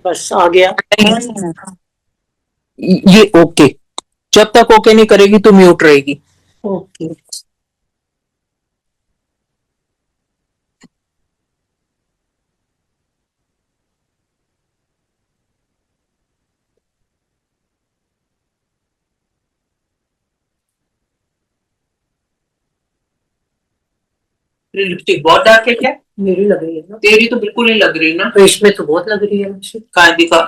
बस आ गया। ये ओके। जब तक ओके नहीं करेगी तो म्यूट रहेगी। ओके। तेरी लिपस्टिक बहुत डार्क है क्या? मेरी लग रही है ना। तेरी तो बिल्कुल नहीं लग रही ना। तो इसमें तो बहुत लग रही है मुझे। कहाँ दिखा?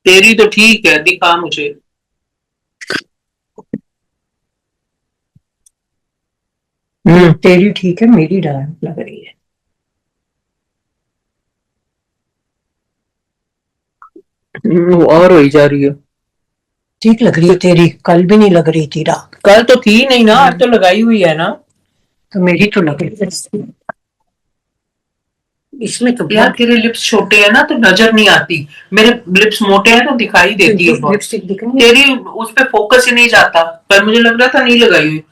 तेरी तो ठीक है, दिखा मुझे। तेरी ठीक है, मेरी डार्क लग रही है। और हो ही जा रही है। ठीक लग रही है तेरी, कल भी नहीं लग रही थी डार्क। कल तो थी नहीं ना, आज तो लगाई हुई है ना। तो मेरी तो लग रही है। इसमें तो यार बहुत तेरे लिप्स छोटे हैं ना तो नजर नहीं आती। मेरे लिप्स मोटे हैं तो दिखाई देती है बहुत। लिपस्टिक दिख रही है। तेरी उस पे फोकस ही नहीं जाता। पर मुझे लग रहा था नहीं लगाई हुई।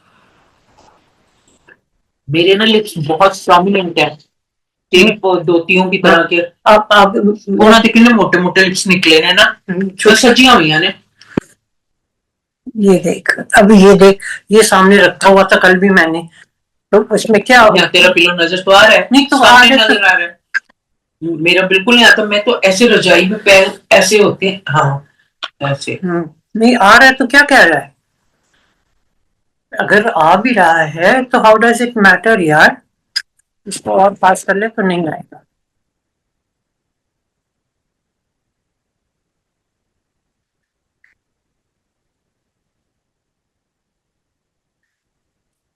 मेरे ना लिप्स बहुत प्रोमिनेंट है। तेरी दोतियों की तरह के। आप ਉਹਨਾਂ ਦੇ कितने मोटे मोटे लिप्स निकले हैं ना। तो सजियां हुई ने। ये देख, अब ये देख, ये सामने रखा हुआ था कल भी मैंने। तो उसमें क्या या तेरा पिलो नजर तो आ रहा है, नहीं तो सामने आज नजर आ रहा है। मेरा बिल्कुल नहीं आता, मैं तो ऐसे रजाई में पैर ऐसे होते हैं, हाँ ऐसे। नहीं आ रहा है तो क्या कह रहा है? अगर आ भी रहा है तो हाउ डज इट मैटर यार। इसको और पास कर ले तो नहीं आएगा।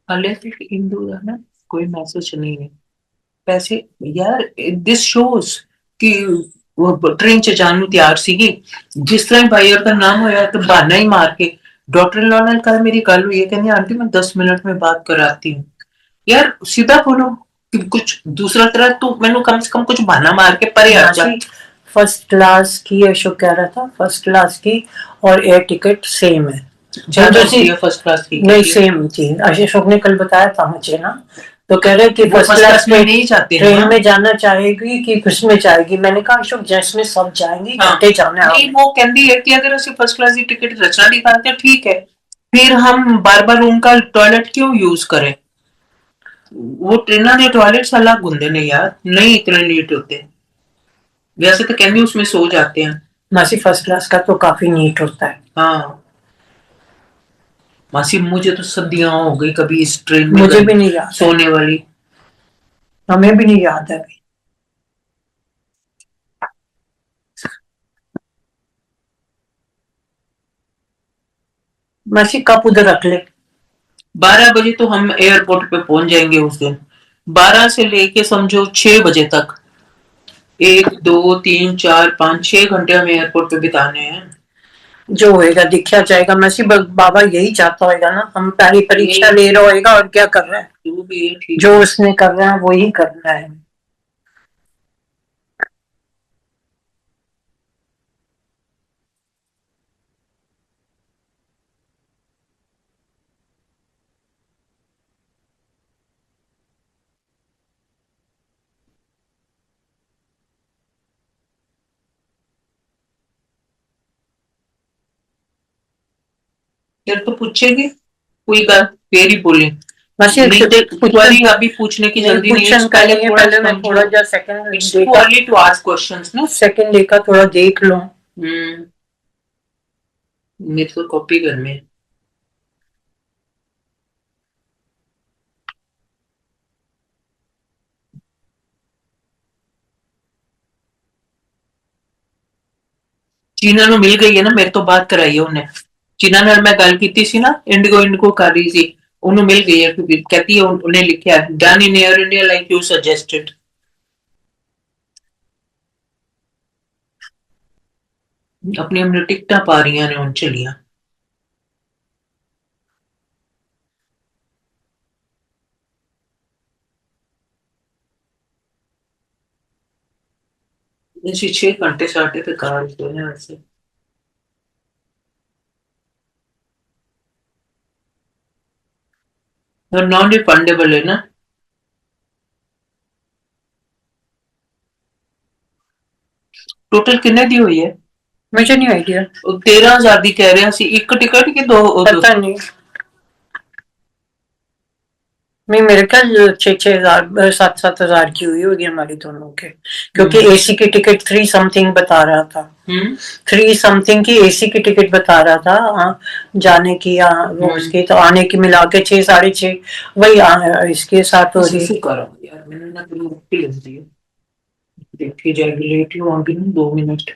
हाले इंदू है ना। कोई मैसेज नहीं है। वैसे यार दिस शोज कि वो ट्रेन च जान ਨੂੰ ਤਿਆਰ ਸੀਗੀ। ਜਿਸ ਤਰ੍ਹਾਂ ਬਾਈਰ ਦਾ ਨਾਮ ਹੋਇਆ तो बहाना ही मार के डॉक्टर लॉनल कल मेरी गल हुई है, कहनी आंटी मैं 10 मिनट में बात कराती हूँ। यार सीधा बोलो कि कुछ दूसरा तरह, तू मैंने कम से कम कुछ बहाना मार के परे हट जा। फर्स्ट क्लास की अशोक कह रहा था, फर्स्ट क्लास की और एयर टिकट सेम है। ज्यादा होती है फर्स्ट क्लास की? नहीं सेम थी, अशोक ने कल बताया था मुझे ना। तो कह रहे कि फर्स्ट क्लास में नहीं जाते ट्रेन में जाना चाहेगी कि किसमें जाएगी। मैंने कहा अशोक जिसमें सब जाएंगी घंटे जाना है। नहीं वो कहती है कि अगर असं फर्स्ट क्लास की टिकट रचना दिखाते हैं ठीक है, फिर हम बार बार रूम का टॉयलेट क्यों यूज करें। वो ट्रेन के टॉयलेट अलग होंगे ने यार, नहीं इतने नीट होते। वैसे तो कहती उसमें सो जाते हैं। मासी फर्स्ट क्लास का तो काफी नीट होता है। हाँ मासी मुझे तो सदियां हो गई कभी इस ट्रेन में मुझे भी नहीं याद सोने वाली। हमें भी नहीं याद है अभी। मासी कप उधर रख ले। 12 बजे तो हम एयरपोर्ट पे पहुंच जाएंगे उस दिन। 12 से लेके समझो 6 बजे तक। 1 2 3 4 5 6 घंटे हमें एयरपोर्ट पे बिताने हैं। जो होएगा दिखा जाएगा। मासी बाबा यही चाहता होगा ना, हम पहली परीक्षा ले रहा होगा और क्या कर रहा है। जो उसने कर रहा है वही करना है। फिर तो पूछेगी कोई गल, फिर ही बोले। मासी अभी पूछने की जल्दी नहीं है, पहले मैं थोड़ा जा सेकंड सेकंड डे का थोड़ा देख लो। मेरे को कॉपी करने है। चीना ਨੂੰ ਮਿਲ ਗਈ ਹੈ ਨਾ, ਮੇਰੇ ਤੋਂ ਬਾਤ ਕਰਾਈ ਹੈ ਉਹਨੇ। ਚੀਨਾ ਨਾਲ ਮੈਂ ਗੱਲ ਕੀਤੀ ਸੀ ਨਾ, ਇੰਡੀਗੋ ਇੰਡੀਗੋ ਕਰ ਰਹੀ ਸੀ। ਉਹਨੂੰ ਮਿਲ ਗਈ ਹੈ क्योंकि कहती है उन्हें लिखा है done in air India like you suggested. अपनी अपनी टिकटा पा रही ने हुन चलिया। ऐसी 6 घंटे साढ़े पे कार है वैसे। नॉन रिफंडेबल है ना। टोटल किन्ने दी हुई है? मुझे नहीं आइडिया। 13,000 दी कह रहे सी, एक टिकट की दो? पता नहीं, मैं मेरे ख्याल 6,000 7,000 की हुई होगी हमारी दोनों के, क्योंकि एसी की टिकट 3 समथिंग बता रहा था। 3 समथिंग की एसी की टिकट बता रहा था। जाने की या उसकी तो आने की मिला के 6 6.5 वही इसके साथ हो रही। करो यार, मैंने ना तो मुक्ति लग रही है। देखी जाएगी, लेट लो आगे ना 2 मिनट।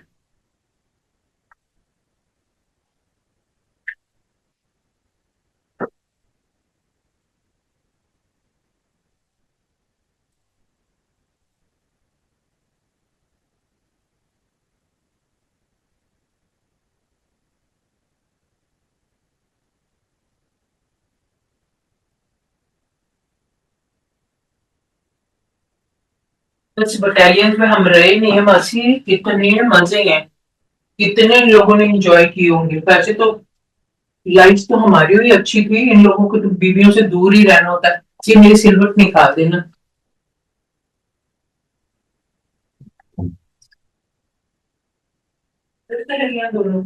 कुछ बटालियन में हम रहे नहीं है मासी, कितने मजे हैं, कितने लोगों ने एंजॉय किए होंगे। वैसे तो लाइफ तो हमारी हुई अच्छी थी, इन लोगों को तो बीवियों से दूर ही रहना होता है। जी मेरी सिलवट निकाल देना। दोनों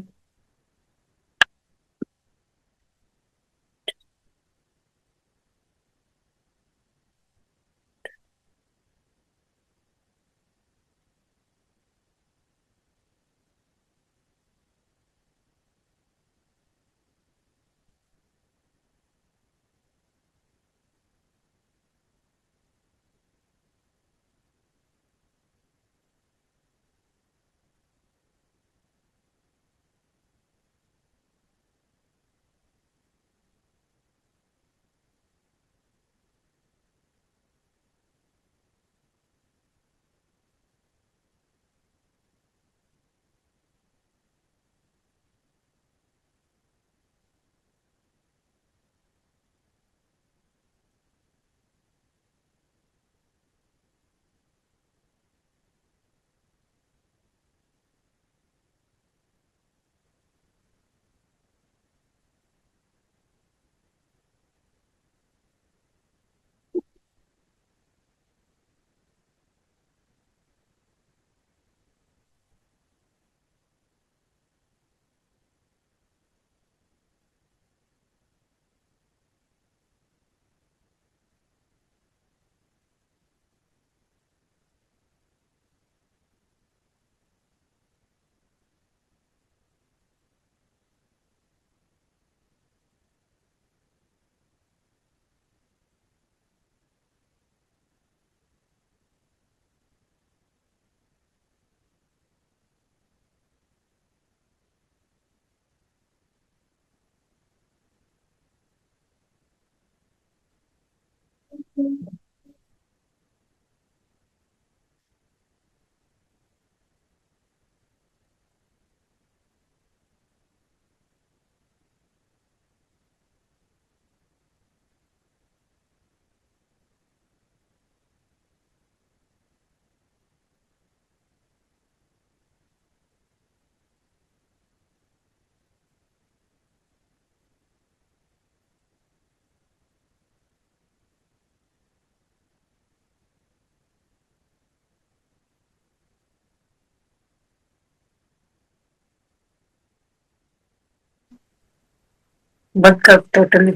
बंद कर टोटली।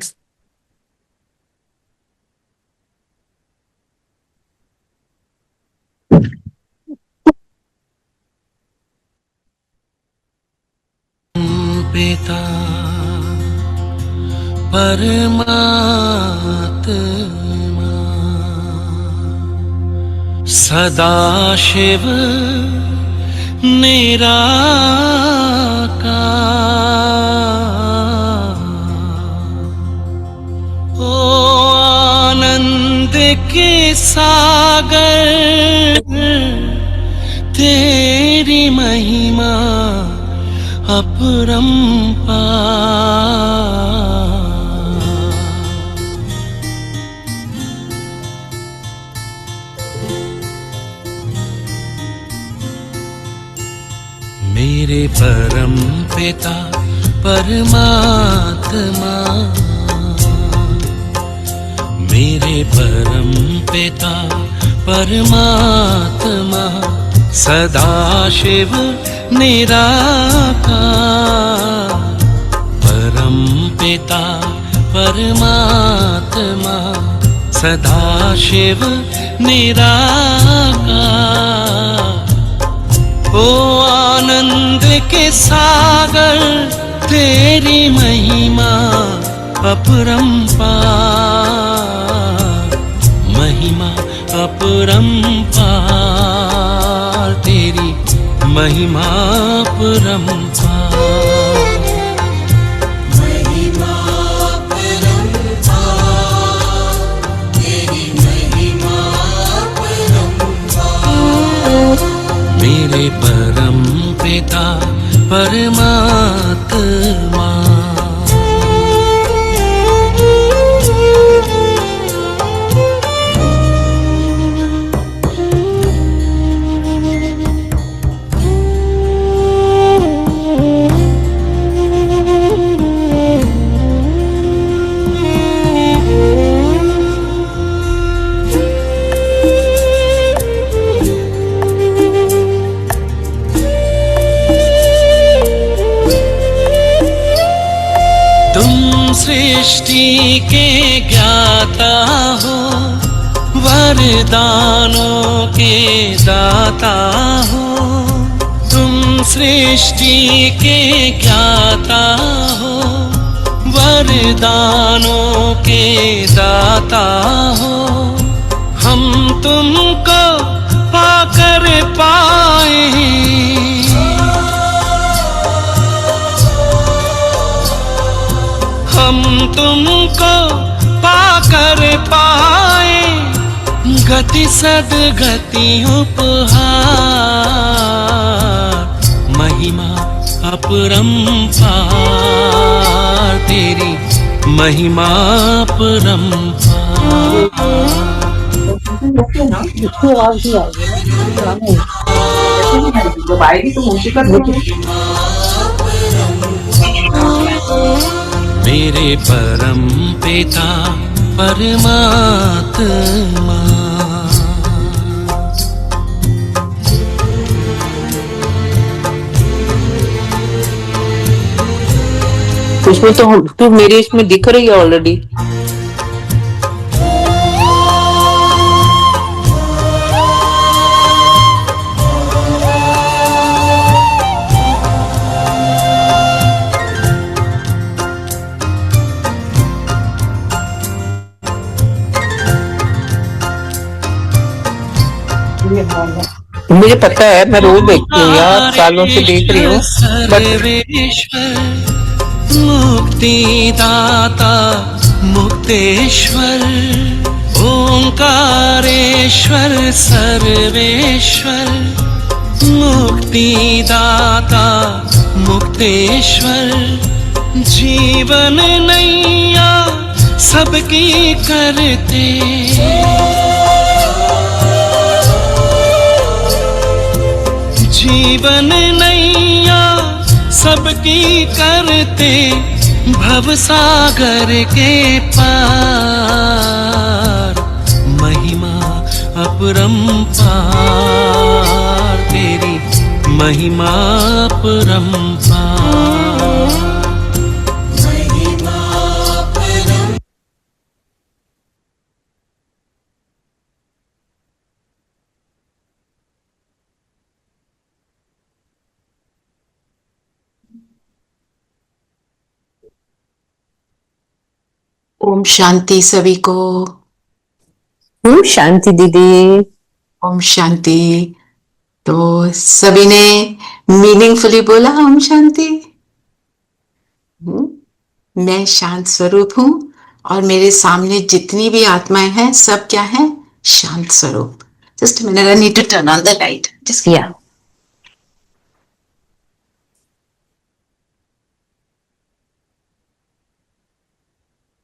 पिता परमात्मा सदाशिव निराकार, ओ आनंद के सागर, तेरी महिमा अपरंपार। मेरे परम पिता परमात्मा, मेरे परम पिता परमात्मा सदाशिव निराकार, परम पिता परमात्मा, सदाशिव निराकार। ओ आनंद के सागर, तेरी महिमा अपरंपार, महिमा अपरंपार, तेरी महिमा अपरंपार। मेरे परम पिता परमात्मा। सृष्टि के ज्ञाता हो, वरदानों के दाता हो। तुम सृष्टि के ज्ञाता हो, वरदानों के दाता हो। हम तुमको पाकर पाए, हम तुमको पाकर पाए, गति सदगति उपहार, महिमा अपरंपार, तेरी महिमा अपरंपार। जब आएगी तो मूर्तिकार मेरे परम पिता परमात्मा। उसमें तो तू मेरे इसमें दिख रही है ऑलरेडी। मुझे पता है, मैं रोज देखती हूँ यार, सालों से देख रही हूँ। सर्वेश्वर मुक्तिदाता मुक्तेश्वर, ओंकारेश्वर सर्वेश्वर मुक्तिदाता मुक्तेश्वर। जीवन नैया सबकी करते, जीवन नैया सबकी करते, भवसागर के पार, महिमा अपरंपार, तेरी महिमा अपरंपार। ओम शांति सभी को। ओम शांति दीदी। ओम शांति। तो सभी ने मीनिंगफुली बोला ओम शांति। मैं शांत स्वरूप हूँ और मेरे सामने जितनी भी आत्माएं हैं सब क्या है? शांत स्वरूप। Just minute, I need to turn on the light. Just या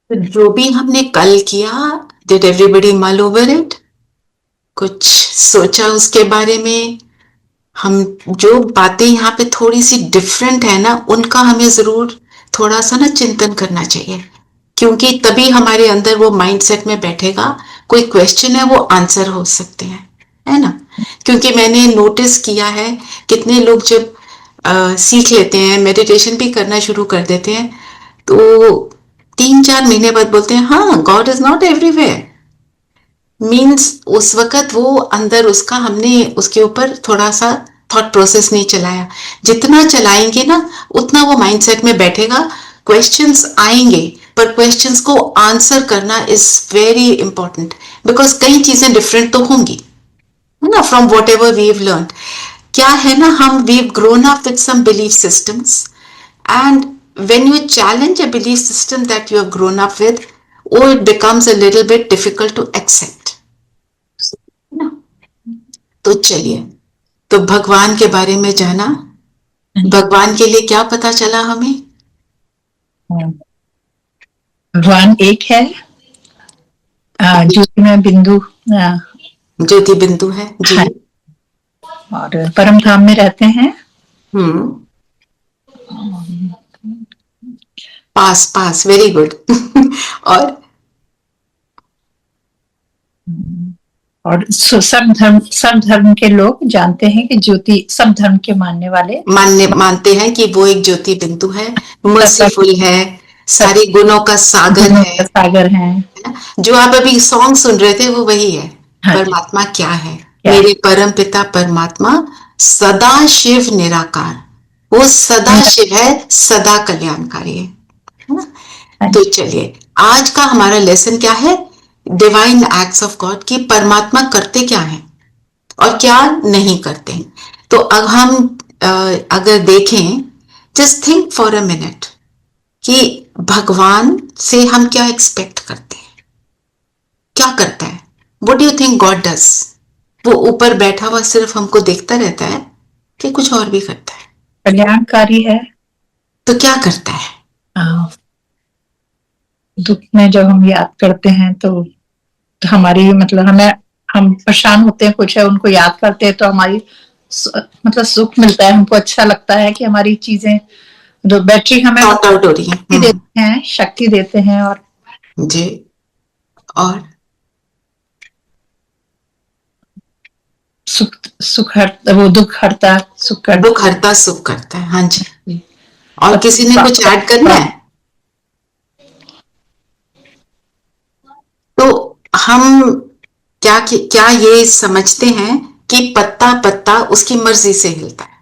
तो जो भी हमने कल किया, did everybody mull over it? कुछ सोचा उसके बारे में? हम जो बातें यहाँ पे थोड़ी सी डिफरेंट है ना, उनका हमें जरूर थोड़ा सा ना चिंतन करना चाहिए, क्योंकि तभी हमारे अंदर वो माइंडसेट में बैठेगा। कोई क्वेश्चन है वो आंसर हो सकते हैं, है ना? क्योंकि मैंने नोटिस किया है कितने लोग जब सीख लेते हैं, मेडिटेशन भी करना शुरू कर देते हैं, तो 3-4 महीने बाद बोलते हैं हाँ God is not everywhere. Means उस वक्त वो अंदर उसका हमने उसके ऊपर थोड़ा सा थॉट प्रोसेस नहीं चलाया। जितना चलाएंगे ना उतना वो माइंडसेट में बैठेगा। क्वेश्चंस आएंगे पर क्वेश्चंस को आंसर करना इज वेरी इंपॉर्टेंट, बिकॉज कई चीजें डिफरेंट तो होंगी है ना from whatever we have learn. क्या है ना, हम we have grown up with some belief systems, and when you challenge a belief system that you have grown up with, oh, it becomes a little bit difficult to accept. तो चलिए, तो भगवान के बारे में जाना, भगवान के लिए क्या पता चला हमें? भगवान एक है, ज्योति में बिंदु, ज्योति बिंदु है जी, हाँ, और परम धाम में रहते हैं। पास पास, वेरी गुड। और सब धर्म के लोग जानते हैं कि ज्योति, सब धर्म के मानने वाले मानते हैं कि वो एक ज्योति बिंदु है, मर्सीफुल है, सारे गुणों का सागर है। जो आप अभी सॉन्ग सुन रहे थे वो वही है। हाँ, परमात्मा क्या है? मेरे परम पिता परमात्मा सदा शिव निराकार, वो सदा शिव है, सदा कल्याणकारी है ना। तो चलिए, आज का हमारा लेसन क्या है? डिवाइन एक्ट्स ऑफ गॉड, कि परमात्मा करते क्या हैं और क्या नहीं करते। तो अब हम अगर देखें, just think for a minute कि भगवान से हम क्या एक्सपेक्ट करते हैं, क्या करता है? What do you think God does? वो ऊपर बैठा हुआ सिर्फ हमको देखता रहता है कि कुछ और भी करता है? कल्याणकारी है। तो क्या करता है? दुख में जब हम याद करते हैं तो हमारी मतलब हम परेशान होते हैं, कुछ है उनको याद करते हैं तो हमारी मतलब सुख मिलता है, हमको अच्छा लगता है कि हमारी चीजें जो बैटरी हमें आउट हो रही है, देते हैं, शक्ति देते हैं। और जी, और वो दुख हरता सुख करता, दुख हरता सुख करता है। हाँ जी, और किसी ने कुछ ऐड करना है? तो हम क्या ये समझते हैं कि पत्ता पत्ता उसकी मर्जी से हिलता है?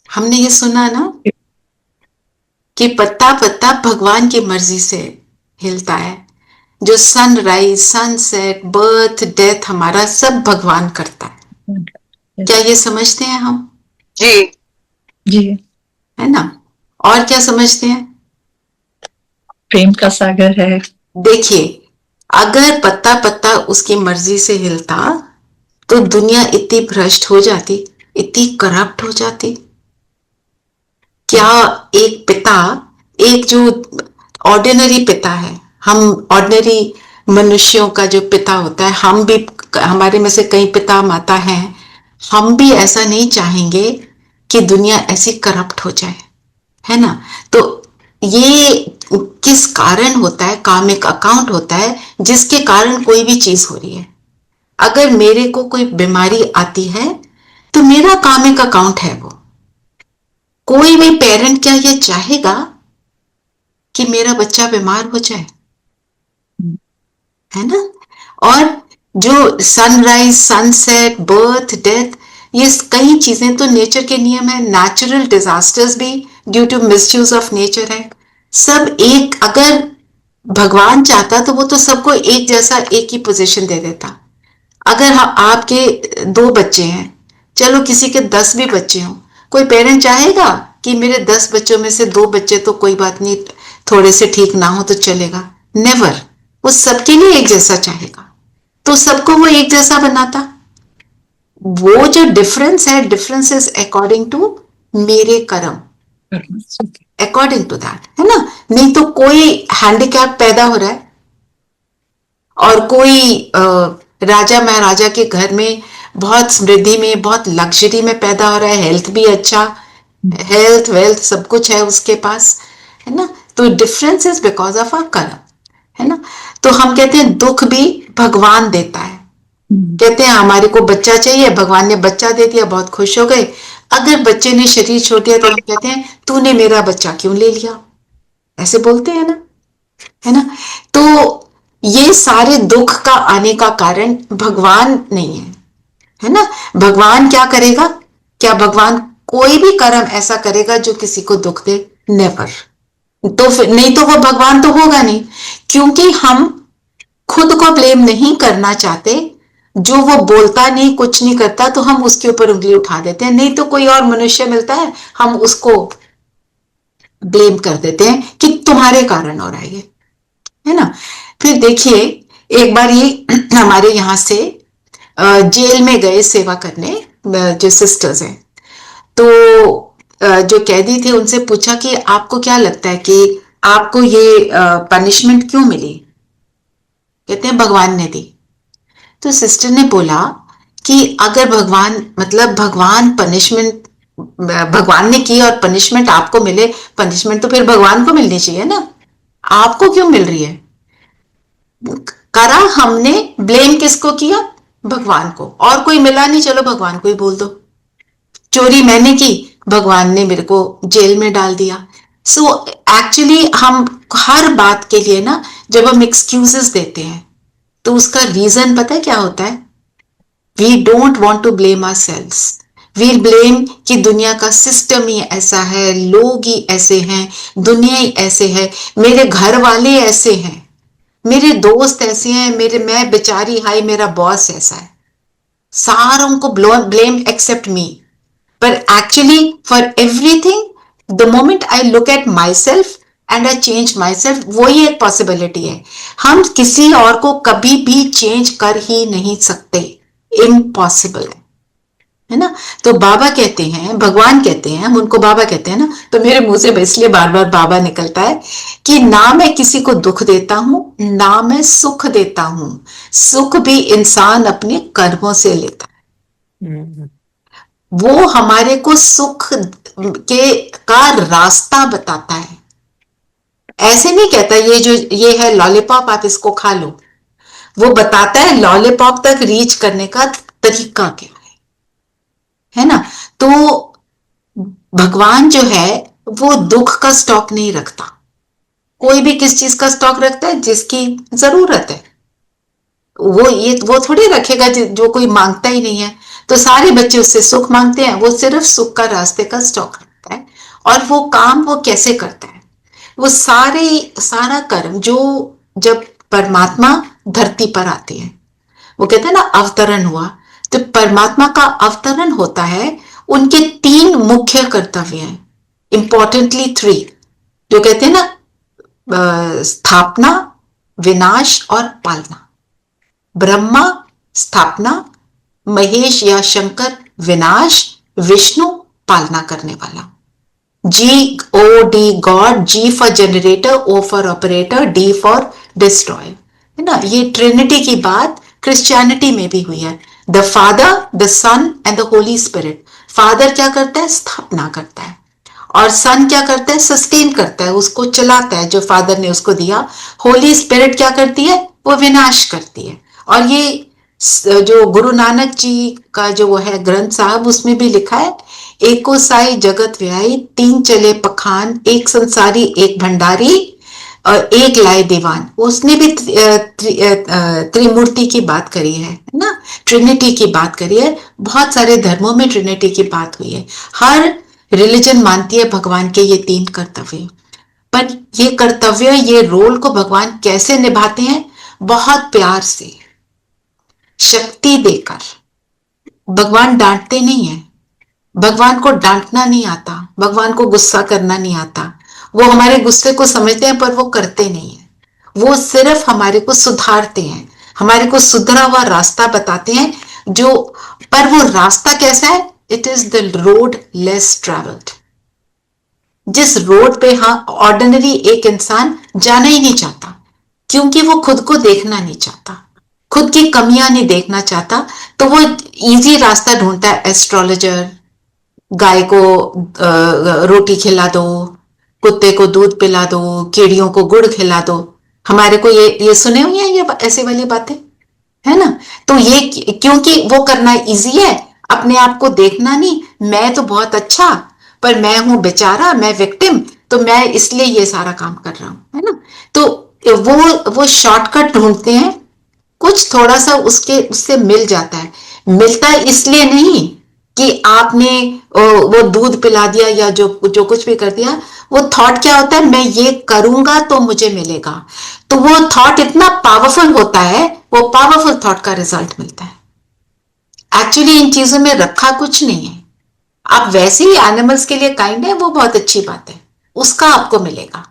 हमने ये सुना ना कि पत्ता पत्ता भगवान की मर्जी से हिलता है। जो सनराइज, सनसेट, बर्थ, डेथ, हमारा सब भगवान करता है। क्या ये समझते हैं हम? जी जी, है ना। और क्या समझते हैं? प्रेम का सागर है। देखिए, अगर पत्ता पत्ता उसकी मर्जी से हिलता तो दुनिया इतनी भ्रष्ट हो जाती, इतनी करप्ट हो जाती। क्या एक पिता, एक जो ऑर्डिनरी पिता है, हम ऑर्डिनरी मनुष्यों का जो पिता होता है, हम भी, हमारे में से कई पिता माता हैं, हम भी ऐसा नहीं चाहेंगे कि दुनिया ऐसी करप्ट हो जाए, है ना। तो ये किस कारण होता है? कार्मिक अकाउंट होता है जिसके कारण कोई भी चीज हो रही है। अगर मेरे को कोई बीमारी आती है तो मेरा कार्मिक अकाउंट है वो। कोई भी पेरेंट क्या ये चाहेगा कि मेरा बच्चा बीमार हो जाए, है ना। और जो सनराइज, सनसेट, बर्थ, डेथ, ये कई चीजें तो नेचर के नियम है। नेचुरल डिजास्टर्स भी due to misuse of nature है। सब एक, अगर भगवान चाहता तो वो तो सबको एक जैसा, एक ही पोजीशन दे देता। अगर आपके 2 बच्चे हैं, चलो किसी के 10 भी बच्चे हों, कोई पेरेंट चाहेगा कि मेरे 10 बच्चों में से 2 बच्चे तो कोई बात नहीं, थोड़े से ठीक ना हो तो चलेगा? नेवर। वो सबके लिए एक जैसा चाहेगा, तो सबको वो एक जैसा बनाता। वो जो डिफरेंस है, डिफरेंस इज अकॉर्डिंग टू मेरे कर्म, अकॉर्डिंग टू दैट, है ना। नहीं तो कोई हैंडीकैप पैदा हो रहा है और कोई राजा महाराजा के घर में बहुत समृद्धि में, बहुत लग्जरी में पैदा हो रहा है, हेल्थ भी अच्छा, हेल्थ वेल्थ सब कुछ है उसके पास, है ना। तो difference is because of our karma, है ना। तो हम कहते हैं दुख भी भगवान देता है, कहते हैं हमारे को बच्चा चाहिए, भगवान ने बच्चा दे दिया, बहुत खुश हो गए। अगर बच्चे ने शरीर छोड़ दिया तो हम कहते हैं तूने मेरा बच्चा क्यों ले लिया, ऐसे बोलते हैं ना, है ना। तो ये सारे दुख का आने का कारण भगवान नहीं है ना। भगवान क्या करेगा? क्या भगवान कोई भी कर्म ऐसा करेगा जो किसी को दुख दे? नेवर। तो फिर नहीं तो वो भगवान तो होगा नहीं, क्योंकि हम खुद को ब्लेम नहीं करना चाहते। जो वो बोलता नहीं, कुछ नहीं करता, तो हम उसके ऊपर उंगली उठा देते हैं। नहीं तो कोई और मनुष्य मिलता है, हम उसको ब्लेम कर देते हैं कि तुम्हारे कारण हो रहा है ना। फिर देखिए, एक बार ये हमारे यहाँ से जेल में गए सेवा करने जो सिस्टर्स हैं, तो जो कैदी थे उनसे पूछा कि आपको क्या लगता है कि आपको ये पनिशमेंट क्यों मिली? कहते हैं भगवान ने दी। तो सिस्टर ने बोला कि अगर भगवान पनिशमेंट भगवान ने की और पनिशमेंट आपको मिले, पनिशमेंट तो फिर भगवान को मिलनी चाहिए ना, आपको क्यों मिल रही है? करा हमने, ब्लेम किसको किया? भगवान को। और कोई मिला नहीं, चलो भगवान को ही बोल दो। चोरी मैंने की, भगवान ने मेरे को जेल में डाल दिया। सो एक्चुअली हम हर बात के लिए ना, जब हम एक्सक्यूजेस देते हैं तो उसका रीजन पता है क्या होता है? We don't want to blame ourselves. We blame कि दुनिया का सिस्टम ही ऐसा है, लोग ही ऐसे हैं, दुनिया ही ऐसे है, मेरे घर वाले ऐसे हैं, मेरे दोस्त ऐसे हैं, मैं बेचारी, हाय मेरा बॉस ऐसा है, सारों को blame except me. But actually, for everything, the moment I look at myself and I change myself, वही एक possibility है। हम किसी और को कभी भी चेंज कर ही नहीं सकते, इम्पॉसिबल है ना। तो बाबा कहते हैं, भगवान कहते हैं, हम उनको बाबा कहते हैं ना, तो मेरे मुंह से इसलिए बार बार बाबा निकलता है कि ना मैं किसी को दुख देता हूं, ना मैं सुख देता हूं। सुख भी इंसान अपने कर्मों से लेता है। वो हमारे को सुख का रास्ता बताता है। ऐसे नहीं कहता ये है लॉलीपॉप, आप इसको खा लो। वो बताता है लॉलीपॉप तक रीच करने का तरीका क्या है ना। तो भगवान जो है वो दुख का स्टॉक नहीं रखता। कोई भी किस चीज का स्टॉक रखता है? जिसकी जरूरत है। वो थोड़ी रखेगा जो कोई मांगता ही नहीं है। तो सारे बच्चे उससे सुख मांगते हैं, वो सिर्फ सुख का रास्ते का स्टॉक रखता है। और वो काम वो कैसे करता है? वो सारा कर्म जो जब परमात्मा धरती पर आते हैं, वो कहते हैं ना अवतरण हुआ, तो परमात्मा का अवतरण होता है। उनके 3 मुख्य कर्तव्य हैं, इंपॉर्टेंटली 3, जो कहते हैं ना स्थापना, विनाश और पालना। ब्रह्मा स्थापना, महेश या शंकर विनाश, विष्णु पालना करने वाला। GOD God, G for generator, O for operator, D for destroy, है ना। ये ट्रिनिटी की बात क्रिश्चियनिटी में भी हुई है। The father, the son and the holy spirit. Father क्या करता है? स्थापना करता है। और सन क्या करता है? सस्टेन करता है, उसको चलाता है जो फादर ने उसको दिया। होली स्पिरिट क्या करती है? वो विनाश करती है। और ये जो गुरु नानक जी का जो वो है ग्रंथ साहब, उसमें भी लिखा है, एको साई जगत व्याई, 3 चले पखान, एक संसारी एक भंडारी और एक लाए दीवान। उसने भी त्रिमूर्ति की बात करी है ना, ट्रिनिटी की बात करी है। बहुत सारे धर्मों में ट्रिनिटी की बात हुई है। हर रिलीजन मानती है भगवान के ये 3 कर्तव्य। पर ये कर्तव्य, ये रोल को भगवान कैसे निभाते हैं? बहुत प्यार से, शक्ति देकर। भगवान डांटते नहीं है, भगवान को डांटना नहीं आता, भगवान को गुस्सा करना नहीं आता। वो हमारे गुस्से को समझते हैं पर वो करते नहीं है। वो सिर्फ हमारे को सुधारते हैं, हमारे को सुधरा हुआ रास्ता बताते हैं। पर वो रास्ता कैसा है? It is the road less travelled. जिस रोड पे ऑर्डिनरी एक इंसान जाना ही नहीं चाहता, क्योंकि वो खुद को देखना नहीं चाहता, खुद की कमियां नहीं देखना चाहता, तो वो इजी रास्ता ढूंढता है। एस्ट्रोलॉजर, गाय को रोटी खिला दो, कुत्ते को दूध पिला दो, कीड़ियों को गुड़ खिला दो। हमारे को ये सुने हुए हैं ये ऐसे वाली बातें? है ना। तो ये क्योंकि वो करना इजी है, अपने आप को देखना नहीं, मैं तो बहुत अच्छा, पर मैं हूं बेचारा, मैं विक्टिम, तो मैं इसलिए ये सारा काम कर रहा हूं, है ना। तो वो शॉर्टकट ढूंढते हैं, कुछ थोड़ा सा उससे मिल जाता है। मिलता है इसलिए नहीं कि आपने वो दूध पिला दिया या जो जो कुछ भी कर दिया। वो थॉट क्या होता है, मैं ये करूंगा तो मुझे मिलेगा। तो वो थॉट इतना पावरफुल होता है, वो पावरफुल थॉट का रिजल्ट मिलता है। एक्चुअली इन चीजों में रखा कुछ नहीं है। आप वैसे ही एनिमल्स के लिए काइंड है, वो बहुत अच्छी बात है, उसका आपको मिलेगा,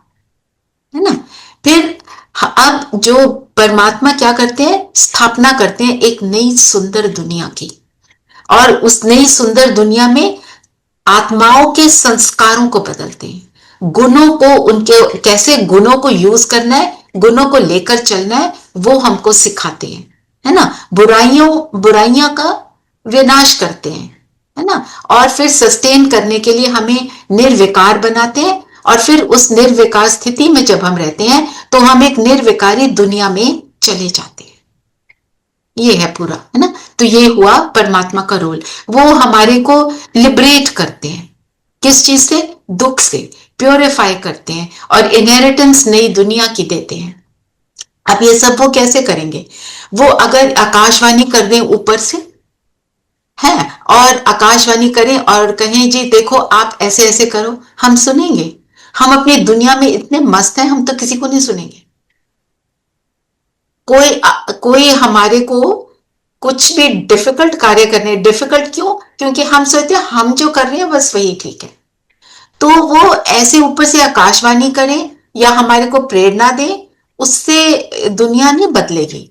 है ना। फिर अब जो परमात्मा क्या करते हैं, स्थापना करते हैं एक नई सुंदर दुनिया की, और उस नई सुंदर दुनिया में आत्माओं के संस्कारों को बदलते हैं, गुणों को, उनके कैसे गुणों को यूज करना है, गुणों को लेकर चलना है, वो हमको सिखाते हैं, है ना। बुराइयां का विनाश करते हैं, है ना। और फिर सस्टेन करने के लिए हमें निर्विकार बनाते हैं, और फिर उस निर्विकार स्थिति में जब हम रहते हैं तो हम एक निर्विकारी दुनिया में चले जाते हैं। ये है पूरा, है ना। तो ये हुआ परमात्मा का रोल। वो हमारे को लिबरेट करते हैं, किस चीज से, दुख से प्योरीफाई करते हैं, और इनहेरिटेंस नई दुनिया की देते हैं। अब ये सब वो कैसे करेंगे, वो अगर आकाशवाणी कर दें ऊपर से, है, और आकाशवाणी करें और कहें जी देखो आप ऐसे ऐसे करो, हम सुनेंगे। हम अपनी दुनिया में इतने मस्त हैं, हम तो किसी को नहीं सुनेंगे। कोई हमारे को कुछ भी डिफिकल्ट कार्य करने, डिफिकल्ट क्यों, क्योंकि हम सोचते हैं हम जो कर रहे हैं बस वही ठीक है। तो वो ऐसे ऊपर से आकाशवाणी करें या हमारे को प्रेरणा दें, उससे दुनिया नहीं बदलेगी।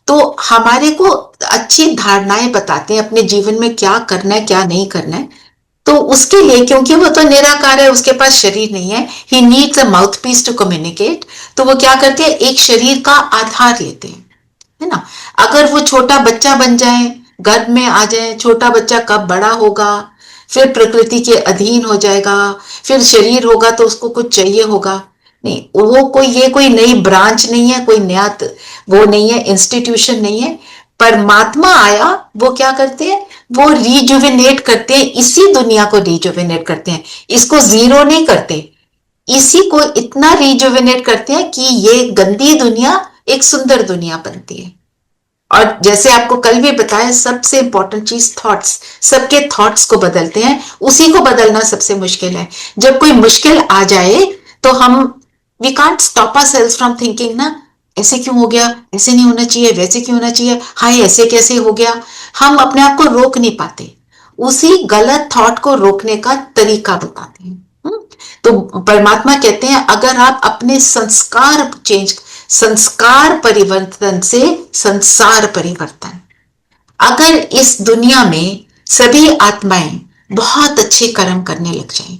तो हमारे को अच्छी धारणाएं बताते हैं अपने जीवन में क्या करना है क्या नहीं करना है। तो उसके लिए, क्योंकि वो तो निराकार है, उसके पास शरीर नहीं है, he needs a mouthpiece to communicate. तो वो क्या करते हैं, एक शरीर का आधार लेते हैं, है ना। अगर वो छोटा बच्चा बन जाए, गर्भ में आ जाए, छोटा बच्चा कब बड़ा होगा, फिर प्रकृति के अधीन हो जाएगा, फिर शरीर होगा तो उसको कुछ चाहिए होगा, नहीं, वो ये कोई नई ब्रांच नहीं है, कोई नया वो नहीं है, इंस्टीट्यूशन नहीं है। परमात्मा आया, वो क्या करते हैं, वो रिजुविनेट करते हैं, इसी दुनिया को रिजुविनेट करते हैं, इसको जीरो नहीं करते, इसी को इतना रिजुविनेट करते हैं कि ये गंदी दुनिया एक सुंदर दुनिया बनती है। और जैसे आपको कल भी बताया, सबसे इंपॉर्टेंट चीज थॉट्स, सबके थॉट्स को बदलते हैं, उसी को बदलना सबसे मुश्किल है। जब कोई मुश्किल आ जाए तो हम we can't stop ourselves from thinking ना, ऐसे क्यों हो गया, ऐसे नहीं होना चाहिए, वैसे क्यों होना चाहिए, हाय ऐसे कैसे हो गया। हम अपने आप को रोक नहीं पाते, उसी गलत थॉट को रोकने का तरीका बताते हैं। तो परमात्मा कहते हैं अगर आप अपने संस्कार परिवर्तन से संसार परिवर्तन, अगर इस दुनिया में सभी आत्माएं बहुत अच्छे कर्म करने लग जाएं,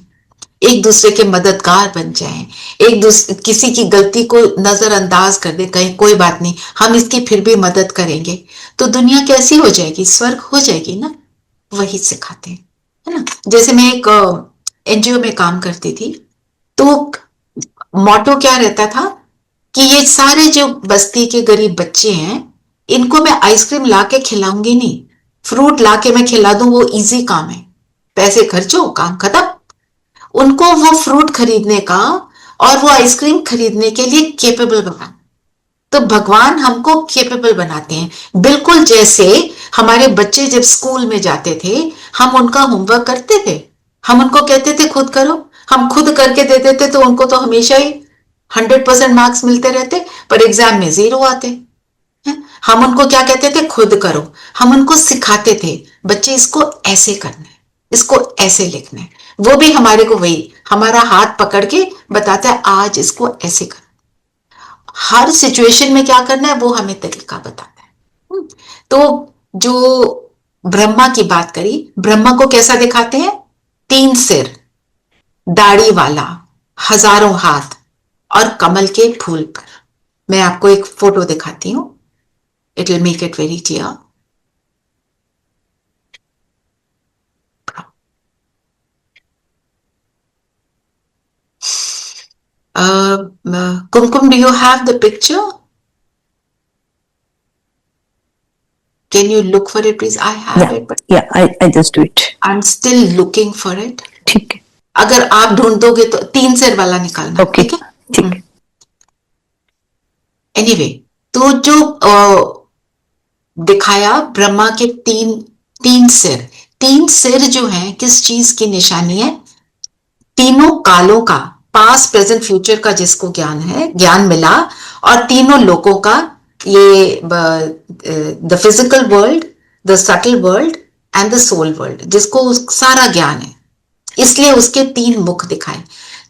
एक दूसरे के मददगार बन जाएं, एक दूसरे किसी की गलती को नजरअंदाज कर दे, कहीं कोई बात नहीं हम इसकी फिर भी मदद करेंगे, तो दुनिया कैसी हो जाएगी, स्वर्ग हो जाएगी ना। वही सिखाते हैं, है ना। जैसे मैं एक एनजीओ में काम करती थी, तो मोटो क्या रहता था कि ये सारे जो बस्ती के गरीब बच्चे हैं, इनको मैं आइसक्रीम ला के खिलाऊंगी नहीं, फ्रूट ला के मैं खिला दूं, वो इजी काम है, पैसे खर्चो काम खत्म। उनको वो फ्रूट खरीदने का और वो आइसक्रीम खरीदने के लिए केपेबल बना। तो भगवान हमको केपेबल बनाते हैं, बिल्कुल जैसे हमारे बच्चे जब स्कूल में जाते थे, हम उनका होमवर्क करते थे, हम उनको कहते थे खुद करो, हम खुद करके दे देते तो उनको तो हमेशा ही 100% मार्क्स मिलते रहते, पर एग्जाम में 0 आते। हम उनको क्या कहते थे, खुद करो, हम उनको सिखाते थे बच्चे इसको ऐसे करना है, इसको ऐसे लिखना है। वो भी हमारे को वही हमारा हाथ पकड़ के बताता है आज इसको ऐसे कर, हर सिचुएशन में क्या करना है वो हमें तरीका बताता है। तो जो ब्रह्मा की बात करी, ब्रह्मा को कैसा दिखाते हैं, 3 सिर, दाढ़ी वाला, हजारों हाथ और कमल के फूल पर। मैं आपको एक फोटो दिखाती हूं, it will make it very clear. Kumkum, do you have the picture? Can you look for it, please? I have it, but I just do it. I'm still looking for it. ठीक है. अगर आप ढूंढोगे तो 3 सिर वाला निकालना. Okay. ठीक है. ठीक है. एनीवे, तो जो दिखाया ब्रह्मा के तीन सिर जो हैं किस चीज की निशानी है? तीनों कालों का, पास्ट प्रेजेंट फ्यूचर का जिसको ज्ञान मिला, और तीनों लोगों का, ये the physical world, the subtle world and the soul world, जिसको सारा ज्ञान है. इसलिए उसके 3 मुख दिखाए,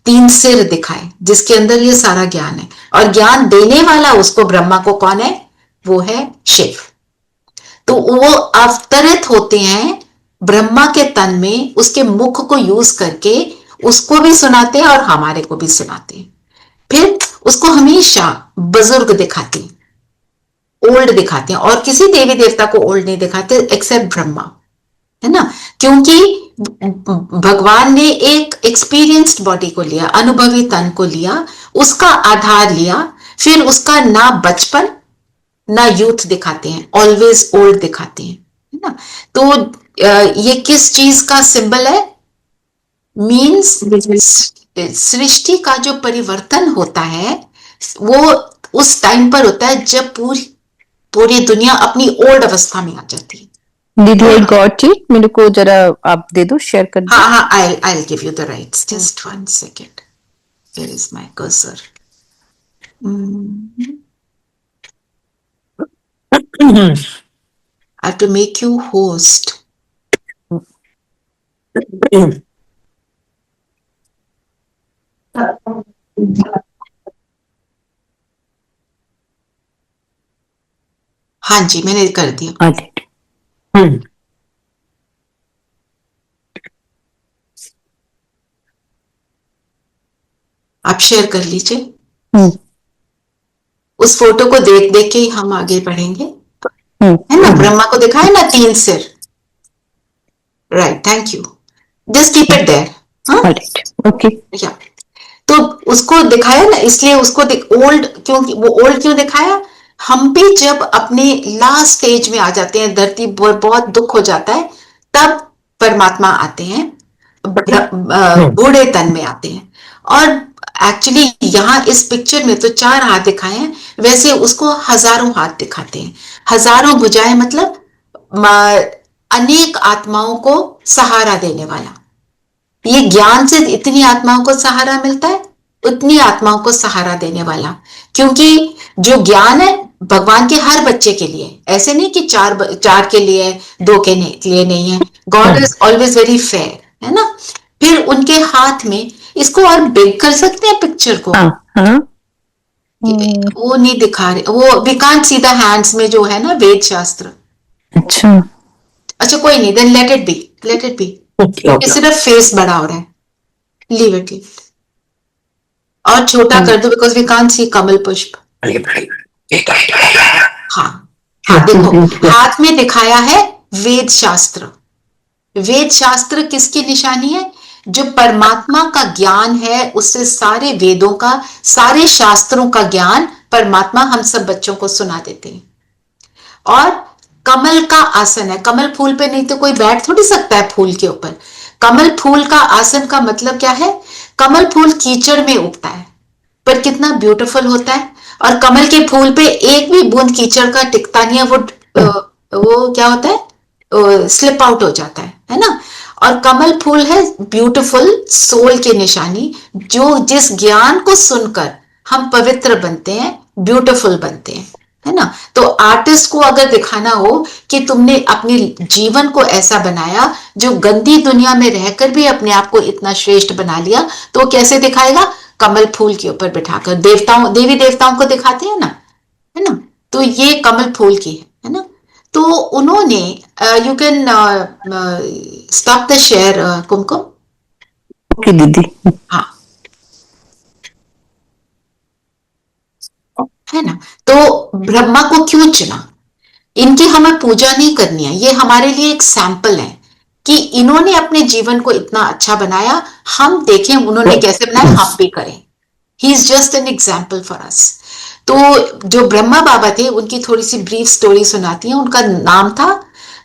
3 सिर दिखाए, जिसके अंदर ये सारा ज्ञान है. और ज्ञान देने वाला उसको, ब्रह्मा को, कौन है? वो है शिव. तो वो अवतरित होते हैं ब्रह्मा के तन में, उसके मुख को यूज करके उसको भी सुनाते हैं और हमारे को भी सुनाते हैं. फिर उसको हमेशा बुजुर्ग दिखाते हैं, ओल्ड दिखाते हैं, और किसी देवी देवता को ओल्ड नहीं दिखाते एक्सेप्ट ब्रह्मा, है ना. क्योंकि भगवान ने एक एक्सपीरियंस्ड बॉडी को लिया, अनुभवी तन को लिया, उसका आधार लिया, फिर उसका ना बचपन ना यूथ दिखाते हैं, ऑलवेज ओल्ड दिखाते हैं, है ना. तो ये किस चीज का सिंबल है? मीन्स सृष्टि का जो परिवर्तन होता है वो उस टाइम पर होता है जब पूरी दुनिया अपनी ओल्ड अवस्था में आ जाती है. दीदी आई गॉट इट. मेरे को जरा आप दे दो, शेयर कर दो. हाँ, I'll give you the rights. Just 1 second. Where is my cursor? I have to make you host. हाँ जी, मैंने कर दिया. I did. आप शेयर कर लीजिए. हम्म. उस फोटो को देख देख के ही हम आगे बढ़ेंगे, है ना. ब्रह्मा को दिखाया ना 3 सिर. Right, thank you. Just keep it there. Alright. Okay. या तो उसको दिखाया ना, इसलिए उसको ओल्ड, क्योंकि वो ओल्ड क्यों दिखाया? हम भी जब अपने लास्ट स्टेज में आ जाते हैं, धरती पर बहुत दुख हो जाता है, तब परमात्मा आते हैं, बूढ़े तन में आते हैं. और एक्चुअली यहाँ इस पिक्चर में तो 4 हाथ दिखाए हैं, वैसे उसको हजारों हाथ दिखाते हैं. हजारों भुजाएं मतलब अनेक आत्माओं को सहारा देने वाला. ये ज्ञान से इतनी आत्माओं को सहारा मिलता है, उतनी आत्माओं को सहारा देने वाला. क्योंकि जो ज्ञान है भगवान के हर बच्चे के लिए, ऐसे नहीं कि 4 के लिए, 2 के लिए नहीं है. God is always very fair, है ना. फिर उनके हाथ में, इसको और बिग कर सकते हैं पिक्चर को. वो नहीं दिखा रहे, वो we can't see the hands में जो है ना वेद शास्त्र. अच्छा कोई नहीं, देन लेट इट बी. ये सिर्फ फेस बड़ा हो रहा है. Leave it. और छोटा कर दो, बिकॉज वी कांट सी कमल पुष्प. हाँ, देखो हाथ में दिखाया है वेद शास्त्र. वेद शास्त्र किसकी निशानी है? जो परमात्मा का ज्ञान है, उससे सारे वेदों का, सारे शास्त्रों का ज्ञान परमात्मा हम सब बच्चों को सुना देते हैं. और कमल का आसन है. कमल फूल पे नहीं तो कोई बैठ थोड़ी सकता है फूल के ऊपर. कमल फूल का आसन का मतलब क्या है? कमल फूल कीचड़ में उगता है, पर कितना ब्यूटीफुल होता है. और कमल के फूल पे एक भी बूंद कीचड़ का टिकता नहीं है. वो क्या होता है? स्लिप आउट हो जाता है ना. और कमल फूल है ब्यूटीफुल सोल की निशानी, जो जिस ज्ञान को सुनकर हम पवित्र बनते हैं, ब्यूटीफुल बनते हैं, है ना. तो आर्टिस्ट को अगर दिखाना हो कि तुमने अपने जीवन को ऐसा बनाया जो गंदी दुनिया में रहकर भी अपने आप को इतना श्रेष्ठ बना लिया, तो कैसे दिखाएगा? कमल फूल के ऊपर बिठाकर. देवी देवताओं को दिखाते हैं ना, है ना. तो ये कमल फूल की है ना. तो उन्होंने you can stop the share Kumkum. Okay दीदी. हाँ, है ना. तो ब्रह्मा को क्यों चुना? इनकी हमें पूजा नहीं करनी है, ये हमारे लिए एक सैंपल है कि इन्होंने अपने जीवन को इतना अच्छा बनाया, हम देखें उन्होंने कैसे बनाया, हम भी करें. He is just an example for us. तो जो ब्रह्मा बाबा थे उनकी थोड़ी सी ब्रीफ स्टोरी सुनाती हैं। उनका नाम था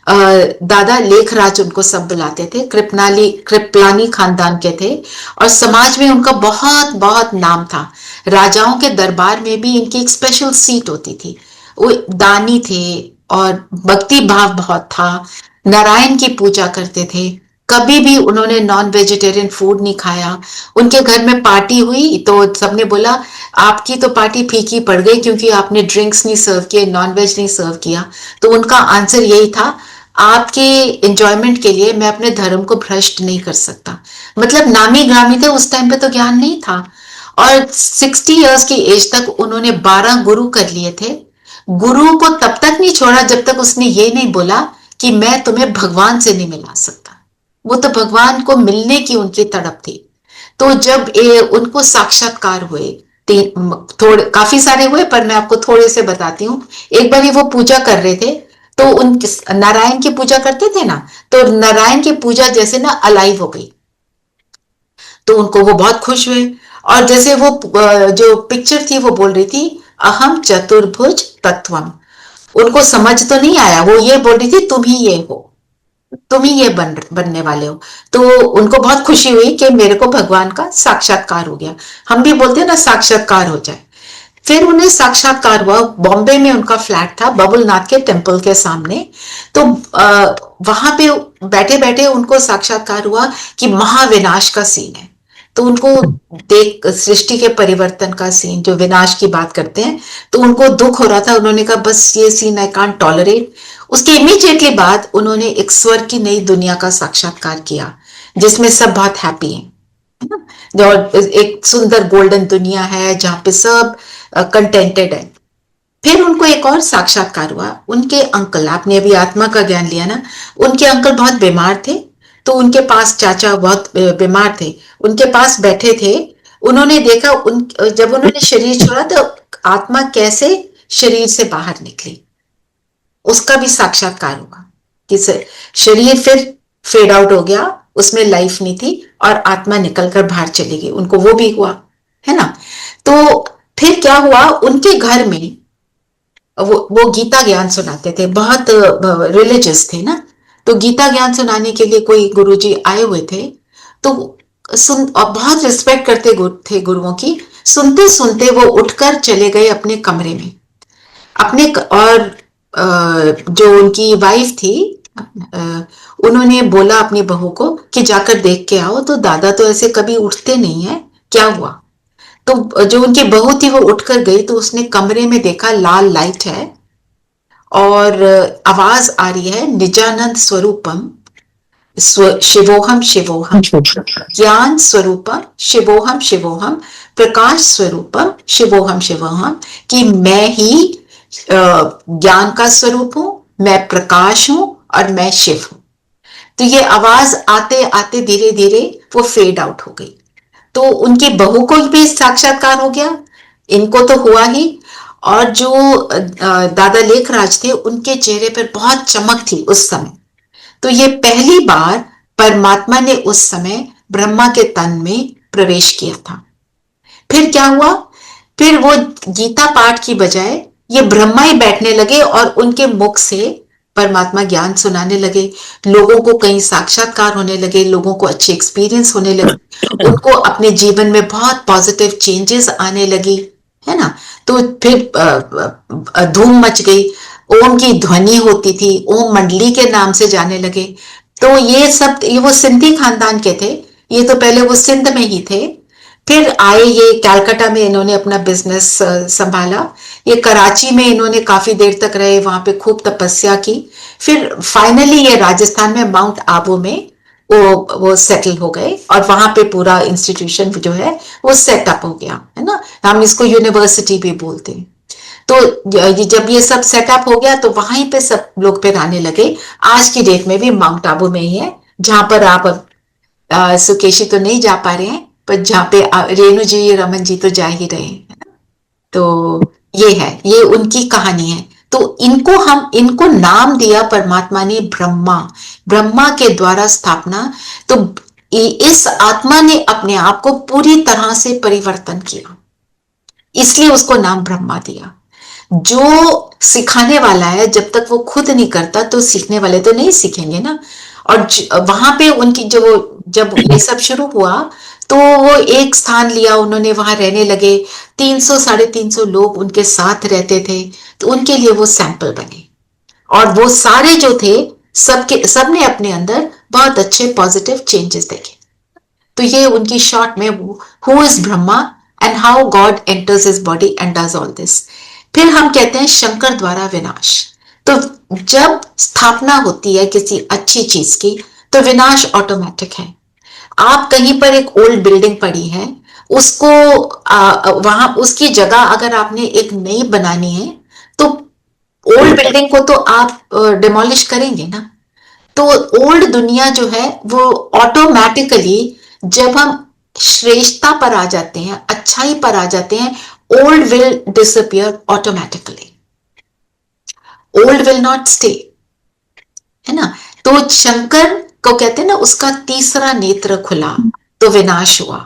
दादा लेखराज, उनको सब बुलाते थे, कृपलानी खानदान के थे और समाज में उनका बहुत बहुत नाम था। राजाओं के दरबार में भी इनकी एक स्पेशल सीट होती थी। वो दानी थे और भक्ति भाव बहुत था, नारायण की पूजा करते थे, कभी भी उन्होंने नॉन वेजिटेरियन फूड नहीं खाया। उनके घर में पार्टी हुई तो सबने बोला आपकी तो पार्टी फीकी पड़ गई क्योंकि आपने ड्रिंक्स नहीं सर्व किए, नॉन वेज नहीं सर्व किया। तो उनका आंसर यही था, आपके एंजॉयमेंट के लिए मैं अपने धर्म को भ्रष्ट नहीं कर सकता। मतलब नामी ग्रामी थे, उस टाइम पे तो ज्ञान नहीं था। और 60 इयर्स की एज तक उन्होंने 12 गुरु कर लिए थे। गुरु को तब तक नहीं छोड़ा जब तक उसने ये नहीं बोला कि मैं तुम्हें भगवान से नहीं मिला सकता। वो तो भगवान को मिलने की उनकी तड़प थी। तो जब उनको साक्षात्कार हुए, थोड़े काफी सारे हुए पर मैं आपको थोड़े से बताती हूँ। एक बार वो पूजा कर रहे थे तो उन नारायण की पूजा करते थे ना, तो नारायण की पूजा जैसे ना अलाइव हो गई, तो उनको वो बहुत खुश हुए। और जैसे वो जो पिक्चर थी वो बोल रही थी अहम चतुर्भुज तत्वम, उनको समझ तो नहीं आया, वो ये बोल रही थी तुम ही ये हो, तुम ही ये बनने वाले हो। तो उनको बहुत खुशी हुई कि मेरे को भगवान का साक्षात्कार हो गया। हम भी बोलते हैं ना साक्षात्कार हो जाए। फिर उन्हें साक्षात्कार हुआ, बॉम्बे में उनका फ्लैट था बबुलनाथ के टेम्पल के सामने। तो वहां पे बैठे बैठे उनको साक्षात्कार हुआ कि महाविनाश का सीन है। तो उनको देख सृष्टि के परिवर्तन का सीन, जो विनाश की बात करते हैं, तो उनको दुख हो रहा था। उन्होंने कहा बस ये सीन आई कांट टॉलरेट। उसके इमीडिएटली बाद उन्होंने एक स्वर्ग की नई दुनिया का साक्षात्कार किया जिसमें सब बहुत हैप्पी हैं और एक सुंदर गोल्डन दुनिया है जहां पे सब कंटेंटेड है। फिर उनको एक और साक्षात्कार हुआ। उनके अंकल, आपने अभी आत्मा का ज्ञान लिया ना, उनके अंकल बहुत बीमार थे, तो उनके पास चाचा बहुत बीमार थे, उनके पास बैठे थे। उन्होंने देखा जब उन्होंने शरीर छोड़ा तो आत्मा कैसे शरीर से बाहर निकली, उसका भी साक्षात्कार हुआ कि शरीर फिर फेड आउट हो गया, उसमें लाइफ नहीं थी और आत्मा निकलकर बाहर चली गई। उनको वो भी हुआ है ना। तो फिर क्या हुआ, उनके घर में वो गीता ज्ञान सुनाते थे, बहुत रिलीजियस थे ना, तो गीता ज्ञान सुनाने के लिए कोई गुरुजी आए हुए थे। तो और बहुत रिस्पेक्ट करते थे गुरुओं की। सुनते सुनते वो उठकर चले गए अपने कमरे में और जो उनकी वाइफ थी उन्होंने बोला अपनी बहू को कि जाकर देख के आओ। तो दादा तो ऐसे कभी उठते नहीं है, क्या हुआ। तो जो उनकी बहू थी वो उठकर गई, तो उसने कमरे में देखा लाल लाइट है और आवाज आ रही है निजानंद स्वरूपम शिवोहम शिवोहम, ज्ञान स्वरूपम शिवोहम शिवोहम, प्रकाश स्वरूपम शिवोहम शिवोहम, कि मैं ही ज्ञान का स्वरूप हूं, मैं प्रकाश हूं और मैं शिव हूं। तो ये आवाज आते आते धीरे धीरे वो फेड आउट हो गई। तो उनकी बहू को भी साक्षात्कार हो गया, इनको तो हुआ ही। और जो दादा लेखराज थे उनके चेहरे पर बहुत चमक थी उस समय। तो ये पहली बार परमात्मा ने उस समय ब्रह्मा के तन में प्रवेश किया था। फिर क्या हुआ, फिर वो गीता पाठ की बजाय ये ब्रह्मा ही बैठने लगे और उनके मुख से परमात्मा ज्ञान सुनाने लगे। लोगों को कहीं साक्षात्कार होने लगे, लोगों को अच्छे एक्सपीरियंस होने लगे, उनको अपने जीवन में बहुत पॉजिटिव चेंजेस आने लगी, है ना। तो फिर धूम मच गई, ओम की ध्वनि होती थी, ओम मंडली के नाम से जाने लगे। तो ये सब, ये वो सिंधी खानदान के थे, ये तो पहले वो सिंध में ही थे। फिर आए ये कलकत्ता में, इन्होंने अपना बिजनेस संभाला। ये कराची में इन्होंने काफी देर तक रहे, वहां पे खूब तपस्या की। फिर फाइनली ये राजस्थान में माउंट आबू में वो सेटल हो गए और वहां पे पूरा इंस्टीट्यूशन जो है वो सेटअप हो गया, है ना। हम इसको यूनिवर्सिटी भी बोलते हैं। तो जब ये सब सेटअप हो गया तो वहीं पे सब लोग फिर आने लगे। आज की डेट में भी माउंट आबू में ही है, जहां पर आप सुकेशी तो नहीं जा पा रहे हैं, पर जहाँ पे रेणु जी रमन जी तो जा ही रहे हैं। तो ये है, ये उनकी कहानी है। तो इनको नाम दिया परमात्मा ने ब्रह्मा के द्वारा स्थापना। तो इस आत्मा ने अपने आप को पूरी तरह से परिवर्तन किया। इसलिए उसको नाम ब्रह्मा दिया। जो सिखाने वाला है, जब तक वो खुद नहीं करता तो सीखने वाले तो नहीं सीखेंगे ना। और वहां पे उनकी जब ये सब शुरू हुआ तो वो एक स्थान लिया, उन्होंने वहां रहने लगे। 300 350 लोग उनके साथ रहते थे, तो उनके लिए वो सैंपल बने। और वो सारे जो थे सबने अपने अंदर बहुत अच्छे पॉजिटिव चेंजेस देखे। तो ये उनकी शॉर्ट में who is Brahma and how God enters his body and does all this. फिर हम कहते हैं शंकर द्वारा विनाश। तो जब स्थापना होती है किसी अच्छी चीज की तो विनाश ऑटोमेटिक है। आप कहीं पर एक ओल्ड बिल्डिंग पड़ी है, उसको वहां उसकी जगह अगर आपने एक नई बनानी है तो ओल्ड बिल्डिंग को तो आप डिमोलिश करेंगे ना। तो ओल्ड दुनिया जो है वो ऑटोमेटिकली, जब हम श्रेष्ठता पर आ जाते हैं, अच्छाई पर आ जाते हैं, old will disappear automatically, old will not stay, है ना। तो शंकर को कहते हैं ना, उसका तीसरा नेत्र खुला तो विनाश हुआ।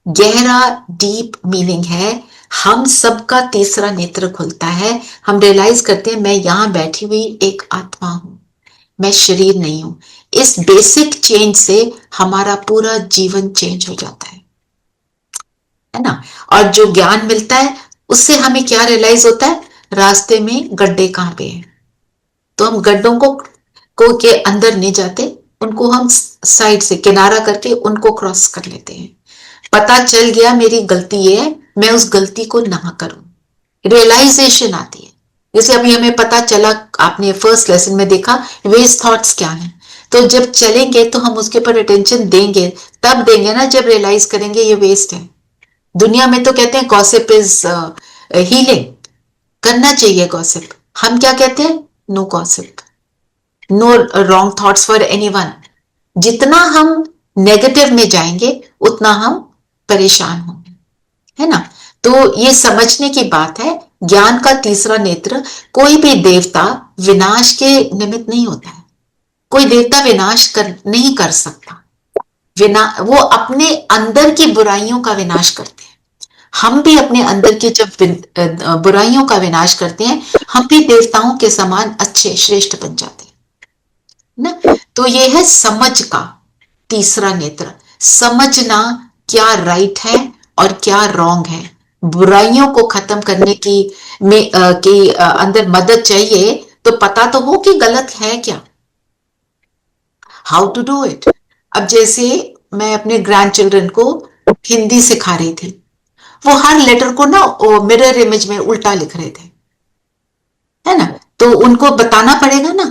गहरा डीप मीनिंग है, हम सबका तीसरा नेत्र खुलता है। हम रियलाइज करते हैं मैं यहां बैठी हुई एक आत्मा हूं, मैं शरीर नहीं हूं। इस बेसिक चेंज से हमारा पूरा जीवन चेंज हो जाता है ना। और जो ज्ञान मिलता है उससे हमें क्या रियलाइज होता है, रास्ते में गड्ढे कहां पे हैं, तो हम गड्ढों को के अंदर नहीं जाते, उनको हम साइड से किनारा करके उनको क्रॉस कर लेते हैं। पता चल गया मेरी गलती ये है, मैं उस गलती को ना करूं, रियलाइजेशन आती है। जैसे अभी हमें पता चला, आपने फर्स्ट लेसन में देखा वेस्ट थॉट्स क्या है, तो जब चलेंगे तो हम उसके ऊपर अटेंशन देंगे, तब देंगे ना जब रियलाइज करेंगे ये वेस्ट है। दुनिया में तो कहते हैं गॉसिप इज हीलिंग, करना चाहिए गॉसिप। हम क्या कहते हैं, no gossip, no wrong thoughts for anyone. जितना हम नेगेटिव में जाएंगे उतना हम परेशान होंगे, है ना। तो ये समझने की बात है, ज्ञान का तीसरा नेत्र। कोई भी देवता विनाश के निमित्त नहीं होता है, कोई देवता विनाश नहीं कर सकता। वो अपने अंदर की बुराइयों का विनाश करते हैं। हम भी अपने अंदर की जब बुराइयों का विनाश करते हैं, हम भी देवताओं के समान अच्छे श्रेष्ठ बन जाते हैं ना। तो ये है समझ का तीसरा नेत्र, समझना क्या राइट है और क्या रॉन्ग है। बुराइयों को खत्म करने की अंदर मदद चाहिए, तो पता तो हो कि गलत है क्या, हाउ टू डू इट। अब जैसे मैं अपने ग्रैंड चिल्ड्रन को हिंदी सिखा रही थी, वो हर लेटर को ना मिरर इमेज में उल्टा लिख रहे थे, है ना। तो उनको बताना पड़ेगा ना,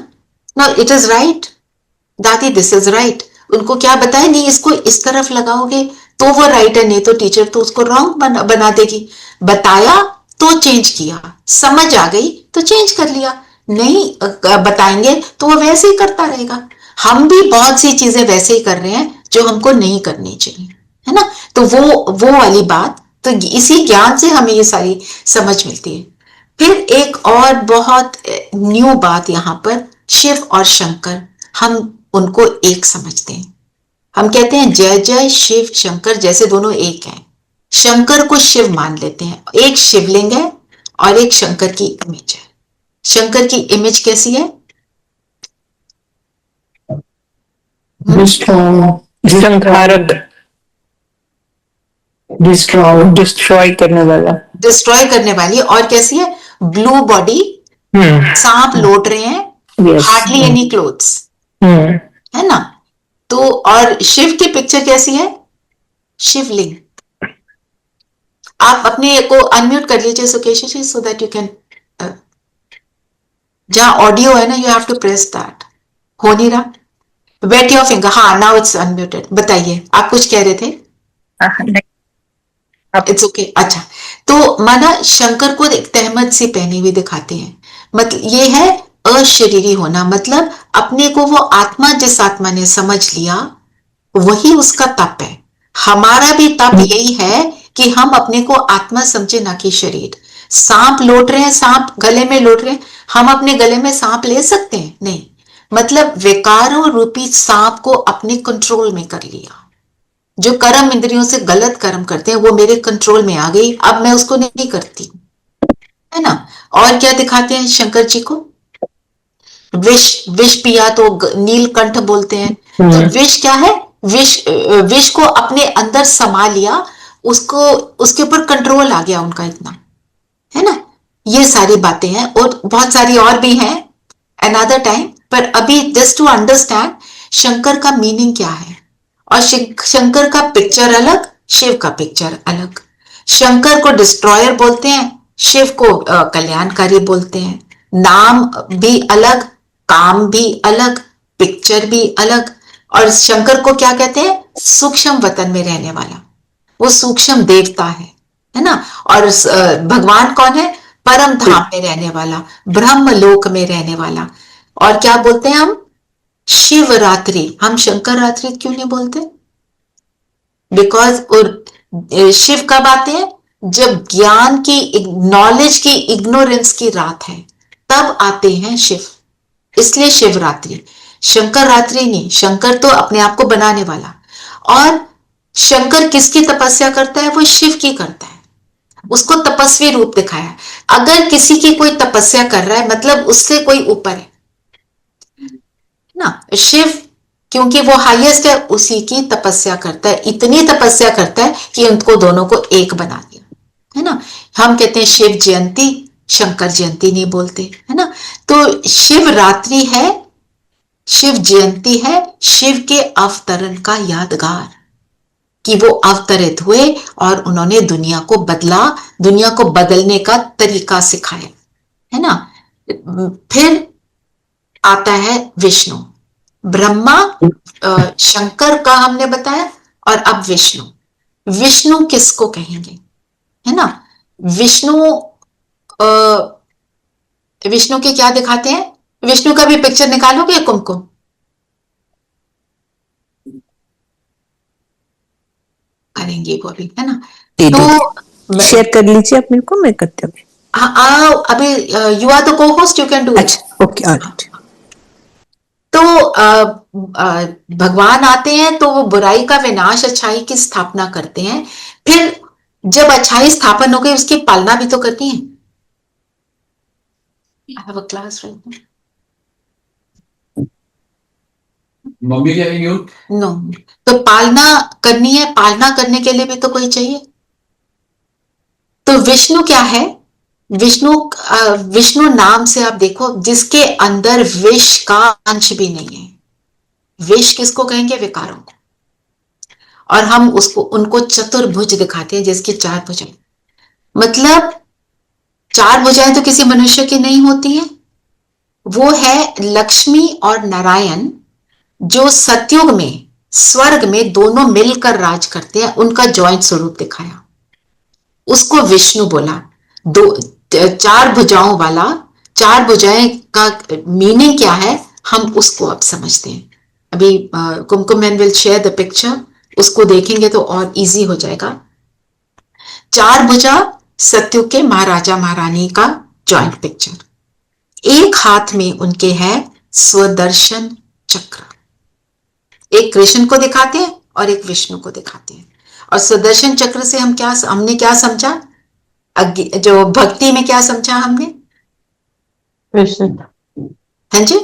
नो इट इज राइट दादी, दिस इज राइट। उनको क्या बताए, नहीं इसको इस तरफ लगाओगे तो वो राइट है, नहीं तो टीचर तो उसको रॉन्ग बना देगी। बताया तो चेंज किया, समझ आ गई तो चेंज कर लिया, नहीं बताएंगे तो वो वैसे ही करता रहेगा। हम भी बहुत सी चीजें वैसे ही कर रहे हैं जो हमको नहीं करनी चाहिए, है ना। तो वो वाली बात, तो इसी ज्ञान से हमें ये सारी समझ मिलती है। फिर एक और बहुत न्यू बात यहाँ पर, शिव और शंकर, हम उनको एक समझते हैं। हम कहते हैं जय जय शिव शंकर, जैसे दोनों एक हैं। शंकर को शिव मान लेते हैं, एक शिवलिंग है और एक शंकर की इमेज है। शंकर की इमेज कैसी है, संहारक, डिस्ट्रॉय करने वाला, डिस्ट्रॉय करने वाली। और कैसी है, ब्लू बॉडी, सांप लौट रहे हैं, हार्डली एनी क्लोथ्स, है ना। तो और शिव की पिक्चर कैसी है, शिवलिंग। आप अपने को अनम्यूट कर लीजिए Sukesh ji, so that you can, जहां ऑडियो है ना, you have to press that. हो नहीं रहा, वेट योर फिंगर, हाँ नाउ इट्स अनम्यूटेड। बताइए आप कुछ कह रहे थे। It's okay. अच्छा, तो माना शंकर को एक तहमद सी पहनी हुई दिखाते हैं, मतलब ये है अशरीरी होना, मतलब अपने को वो आत्मा, जिस आत्मा ने समझ लिया वही उसका तप है। हमारा भी तप यही है कि हम अपने को आत्मा समझे, ना कि शरीर। सांप लौट रहे हैं, सांप गले में लौट रहे हैं, हम अपने गले में सांप ले सकते हैं? नहीं। मतलब विकारों रूपी सांप को अपने कंट्रोल में कर लिया, जो कर्म इंद्रियों से गलत कर्म करते हैं वो मेरे कंट्रोल में आ गई, अब मैं उसको नहीं करती, है ना। और क्या दिखाते हैं शंकर जी को, विष विष पिया तो नीलकंठ बोलते हैं। तो विष क्या है, विष को अपने अंदर समा लिया, उसको उसके ऊपर कंट्रोल आ गया उनका इतना, है ना। ये सारी बातें हैं और बहुत सारी और भी हैं अनदर टाइम, पर अभी जस्ट टू अंडरस्टैंड शंकर का मीनिंग क्या है। और शंकर का पिक्चर अलग, शिव का पिक्चर अलग। शंकर को डिस्ट्रॉयर बोलते हैं, शिव को कल्याणकारी बोलते हैं। नाम भी अलग, काम भी अलग, पिक्चर भी अलग। और शंकर को क्या कहते हैं, सूक्ष्म वतन में रहने वाला, वो सूक्ष्म देवता है ना। और भगवान कौन है, परम धाम में रहने वाला, ब्रह्म लोक में रहने वाला। और क्या बोलते हैं हम, शिवरात्रि। हम शंकर रात्रि क्यों नहीं बोलते, बिकॉज शिव कब आते हैं, जब ज्ञान की, नॉलेज की, इग्नोरेंस की रात है, तब आते हैं शिव, इसलिए शिवरात्रि। शंकर रात्रि नहीं, शंकर तो अपने आप को बनाने वाला। और शंकर किसकी तपस्या करता है, वो शिव की करता है, उसको तपस्वी रूप दिखाया। अगर किसी की कोई तपस्या कर रहा है मतलब उससे कोई ऊपर है ना। शिव क्योंकि वो हाईएस्ट है, उसी की तपस्या करता है, इतनी तपस्या करता है कि उनको दोनों को एक बना दिया, है ना। हम कहते हैं शिव जयंती, शंकर जयंती नहीं बोलते, है ना। तो शिवरात्रि है, शिव जयंती है, शिव के अवतरण का यादगार, कि वो अवतरित हुए और उन्होंने दुनिया को बदला, दुनिया को बदलने का तरीका सिखाया, है ना। फिर आता है विष्णु, ब्रह्मा, शंकर का हमने बताया, और अब विष्णु। विष्णु किसको कहेंगे, है ना। विष्णु विष्णु के क्या दिखाते हैं, विष्णु का भी पिक्चर निकालोगे कुमकुम, करेंगे वो अभी, है ना। तो शेयर कर लीजिए आप मेरे को, मैं करती हूँ। हाँ, अभी you are the co host, you can do it. अच्छा, ओके, ऑलराइट। तो भगवान आते हैं तो वो बुराई का विनाश, अच्छाई की स्थापना करते हैं। फिर जब अच्छाई स्थापन हो गई, उसकी पालना भी तो करनी है। I have a class right now. Mummy क्या कहेंगे? नो, तो पालना करनी है, पालना करने के लिए भी तो कोई चाहिए। तो विष्णु क्या है, विष्णु नाम से आप देखो, जिसके अंदर विष का अंश भी नहीं है। विष किसको कहेंगे, विकारों को। और हम उनको चतुर्भुज दिखाते हैं, जिसकी 4 भुजाएं। मतलब 4 भुजाएं तो किसी मनुष्य की नहीं होती हैं, वो है लक्ष्मी और नारायण, जो सतयुग में, स्वर्ग में दोनों मिलकर राज करते हैं, उनका जॉइंट स्वरूप दिखाया, उसको विष्णु बोला। 4 भुजाओं वाला, 4 भुजाएं का मीनिंग क्या है, हम उसको अब समझते हैं। अभी Kumkum ma'am will share the picture, उसको देखेंगे तो और इजी हो जाएगा। 4 भुजा सतयुग के महाराजा महारानी का जॉइंट पिक्चर। एक हाथ में उनके है स्वदर्शन चक्र, एक कृष्ण को दिखाते हैं और एक विष्णु को दिखाते हैं। और सुदर्शन चक्र से हमने क्या समझा, जो भक्ति में क्या समझा हमने, कृष्ण। हाँ जी,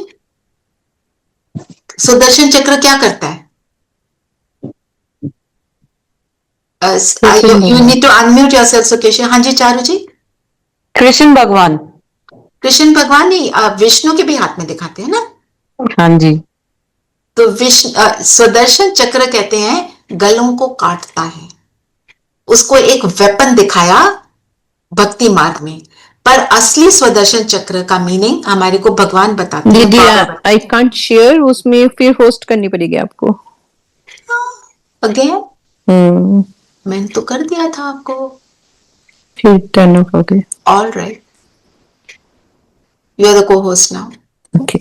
सुदर्शन चक्र क्या करता है, you need to unmute yourself Sukesh. हाँ जी चारू जी, कृष्ण भगवान। कृष्ण भगवान नहीं, विष्णु के भी हाथ में दिखाते हैं ना। हाँ जी। तो सुदर्शन चक्र कहते हैं गलों को काटता है, उसको एक वेपन दिखाया भक्ति मार्ग में। पर असली सुदर्शन चक्र का मीनिंग हमारे को भगवान बताते हैं। दीदी आई कांट शेयर, उसमें फिर होस्ट करनी पड़ेगी आपको अगेन। मैंने तो कर दिया था आपको, फिर टर्न ऑफ हो गए। All right, you are the co host now. Okay.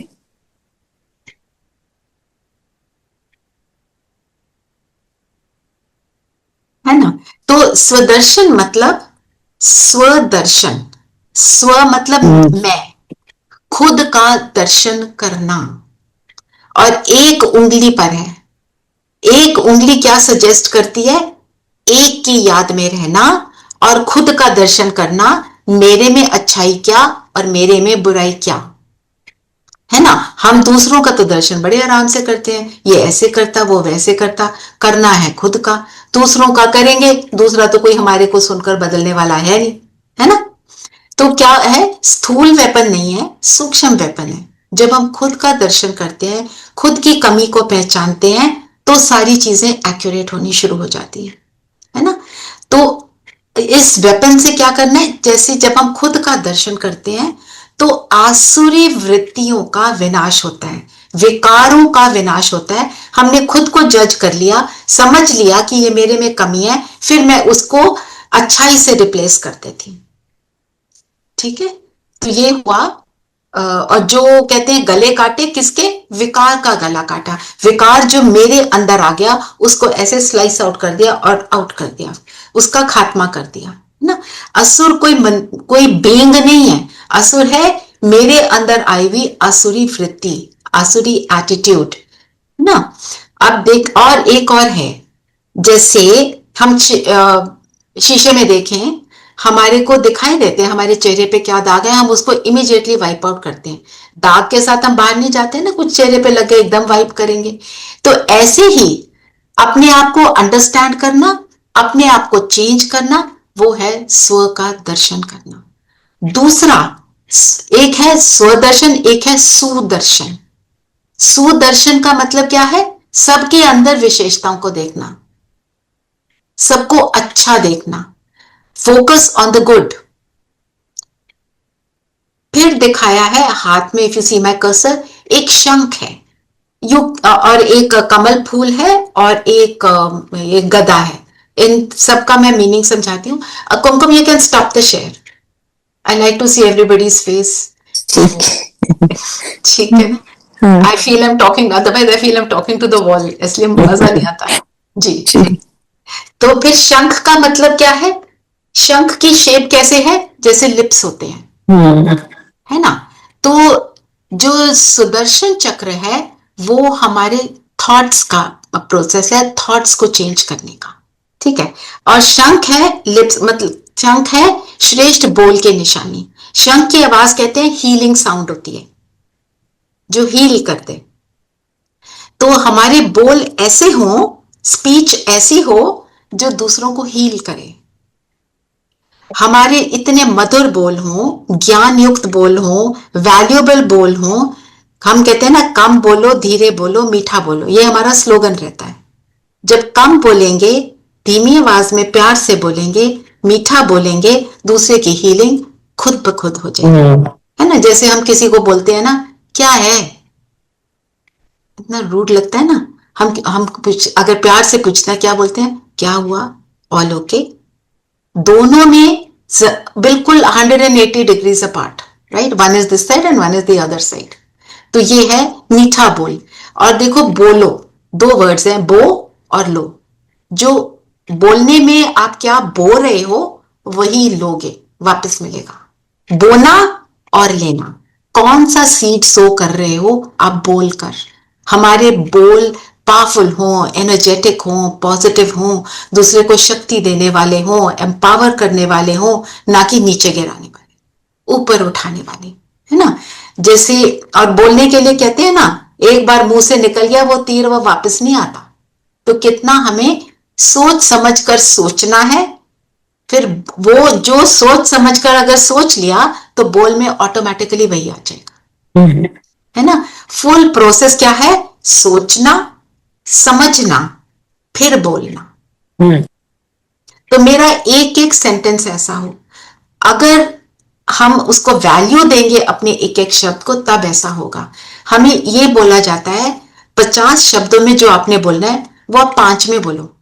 है ना। तो स्वदर्शन मतलब स्वदर्शन, स्व मतलब मैं, खुद का दर्शन करना। और एक उंगली पर है, एक उंगली क्या सजेस्ट करती है? एक की याद में रहना और खुद का दर्शन करना, मेरे में अच्छाई क्या और मेरे में बुराई क्या है ना। हम दूसरों का तो दर्शन बड़े आराम से करते हैं, ये ऐसे करता वो वैसे करता, करना है खुद का। दूसरों का करेंगे, दूसरा तो कोई हमारे को सुनकर बदलने वाला है नहीं, है ना। तो क्या है, स्थूल वेपन नहीं है, सूक्ष्म वेपन है। जब हम खुद का दर्शन करते हैं, खुद की कमी को पहचानते हैं, तो सारी चीजें एक्यूरेट होनी शुरू हो जाती है ना। तो इस वेपन से क्या करना है, जैसे जब हम खुद का दर्शन करते हैं तो आसुरी वृत्तियों का विनाश होता है, विकारों का विनाश होता है। हमने खुद को जज कर लिया, समझ लिया कि ये मेरे में कमी है, फिर मैं उसको अच्छाई से रिप्लेस कर देती। ठीक है, तो ये हुआ। और जो कहते हैं गले काटे, किसके? विकार का गला काटा। विकार जो मेरे अंदर आ गया उसको ऐसे स्लाइस आउट कर दिया और आउट कर दिया, उसका खात्मा कर दिया ना। असुर कोई बीइंग नहीं है, असुर है मेरे अंदर आई हुई आसुरी वृत्ति, आसुरी एटीट्यूड ना। अब देख, और एक और है, जैसे हम शीशे में देखें, हमारे को दिखाई देते हैं हमारे चेहरे पे क्या दाग है, हम उसको इमीडिएटली वाइप आउट करते हैं। दाग के साथ हम बाहर नहीं जाते ना, कुछ चेहरे पे लगे एकदम वाइप करेंगे। तो ऐसे ही अपने आप को अंडरस्टैंड करना, अपने आप को चेंज करना, वो है स्व का दर्शन करना। दूसरा, एक है स्वदर्शन, एक है सुदर्शन। सुदर्शन का मतलब क्या है? सबके अंदर विशेषताओं को देखना, सबको अच्छा देखना, फोकस ऑन द गुड। फिर दिखाया है हाथ में, if you see my cursor, एक शंख है और एक कमल फूल है और एक गदा है। इन सबका मैं मीनिंग समझाती हूँ। Kumkum, you can stop the share, I like to see everybody's face. ठीक है ना। I feel I am talking, otherwise I feel I am talking to the wall, इसलिए मजा नहीं आता जी। तो फिर शंख का मतलब क्या है? शंख की शेप कैसे है? जैसे लिप्स होते हैं, है ना। तो जो सुदर्शन चक्र है वो हमारे थॉट्स का प्रोसेस है, थॉट्स को चेंज करने का। ठीक है। और शंख है लिप्स, मतलब शंख है श्रेष्ठ बोल के निशानी। शंख की आवाज कहते हैं हीलिंग साउंड होती है, जो हील करते। तो हमारे बोल ऐसे हो, स्पीच ऐसी हो जो दूसरों को हील करे। हमारे इतने मधुर बोल हो, ज्ञान युक्त बोल हो, वैल्यूएबल बोल हो। हम कहते हैं ना, कम बोलो, धीरे बोलो, मीठा बोलो, ये हमारा स्लोगन रहता है। जब कम बोलेंगे, धीमी आवाज में प्यार से बोलेंगे, मीठा बोलेंगे, दूसरे की हीलिंग खुद ब खुद हो जाएगी, है ना। जैसे हम किसी को बोलते हैं ना, क्या है, इतना रूड लगता है ना। हम अगर प्यार से पूछते हैं, क्या बोलते हैं? क्या हुआ? All okay. दोनों में बिल्कुल 180 degrees apart, right. One is this side and one is the other side. तो ये है मीठा बोल। और देखो, बोलो, दो वर्ड्स हैं, बो और लो। जो बोलने में आप क्या बो रहे हो वही लोगे, वापस मिलेगा। बोना और लेना, कौन सा सीड सो कर रहे हो आप बोल कर। हमारे बोल पावरफुल हो, एनर्जेटिक हो, पॉजिटिव हो, दूसरे को शक्ति देने वाले हो, एम्पावर करने वाले हो, ना कि नीचे गिराने वाले, ऊपर उठाने वाले, है ना। जैसे, और बोलने के लिए कहते हैं ना, एक बार मुंह से निकल गया वो तीर, वो वापस नहीं आता। तो कितना हमें सोच समझ कर सोचना है। फिर वो जो सोच समझ कर अगर सोच लिया तो बोल में ऑटोमेटिकली वही आ जाएगा, है ना। फुल प्रोसेस क्या है? सोचना, समझना, फिर बोलना। तो मेरा एक एक सेंटेंस ऐसा हो, अगर हम उसको वैल्यू देंगे अपने एक एक शब्द को, तब ऐसा होगा। हमें ये बोला जाता है 50 शब्दों में जो आपने बोलना है वो आप 5 में बोलो,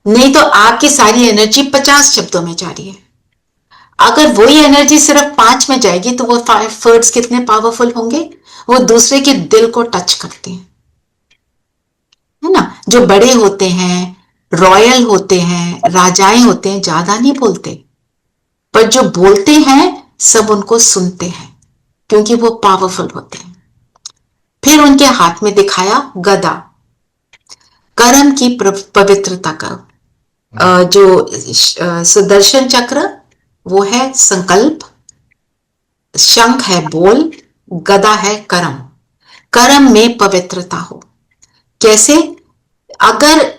नहीं तो आपकी सारी एनर्जी 50 शब्दों में जा रही है। अगर वही एनर्जी सिर्फ 5 में जाएगी तो वो 5 वर्ड्स कितने पावरफुल होंगे, वो दूसरे के दिल को टच करते हैं, है ना। जो बड़े होते हैं, रॉयल होते हैं, राजाएं होते हैं, ज्यादा नहीं बोलते, पर जो बोलते हैं सब उनको सुनते हैं क्योंकि वो पावरफुल होते हैं। फिर उनके हाथ में दिखाया गदा। कर्म की पवित्रता का। जो सुदर्शन चक्र वो है संकल्प, शंख है बोल, गदा है कर्म। कर्म में पवित्रता हो। कैसे? अगर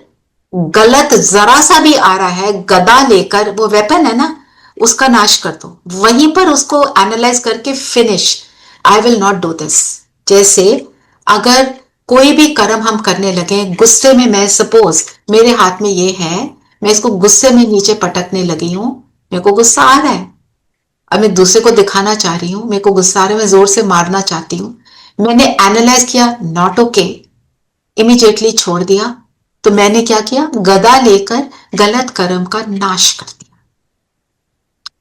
गलत जरा सा भी आ रहा है, गदा लेकर, वो वेपन है ना, उसका नाश कर दो, वहीं पर उसको एनालाइज करके finish, I will not do this. जैसे अगर कोई भी कर्म हम करने लगे गुस्से में, मैं सपोज मेरे हाथ में ये है, मैं इसको गुस्से में नीचे पटकने लगी हूं, मेरे को गुस्सा आ रहा है, अब मैं दूसरे को दिखाना चाह रही हूं, मेरे को गुस्सा आ रहा है, मैं जोर से मारना चाहती हूं, मैंने एनालाइज किया, नॉट ओके, इमीडिएटली छोड़ दिया, तो मैंने क्या किया, गदा लेकर गलत कर्म का नाश कर दिया।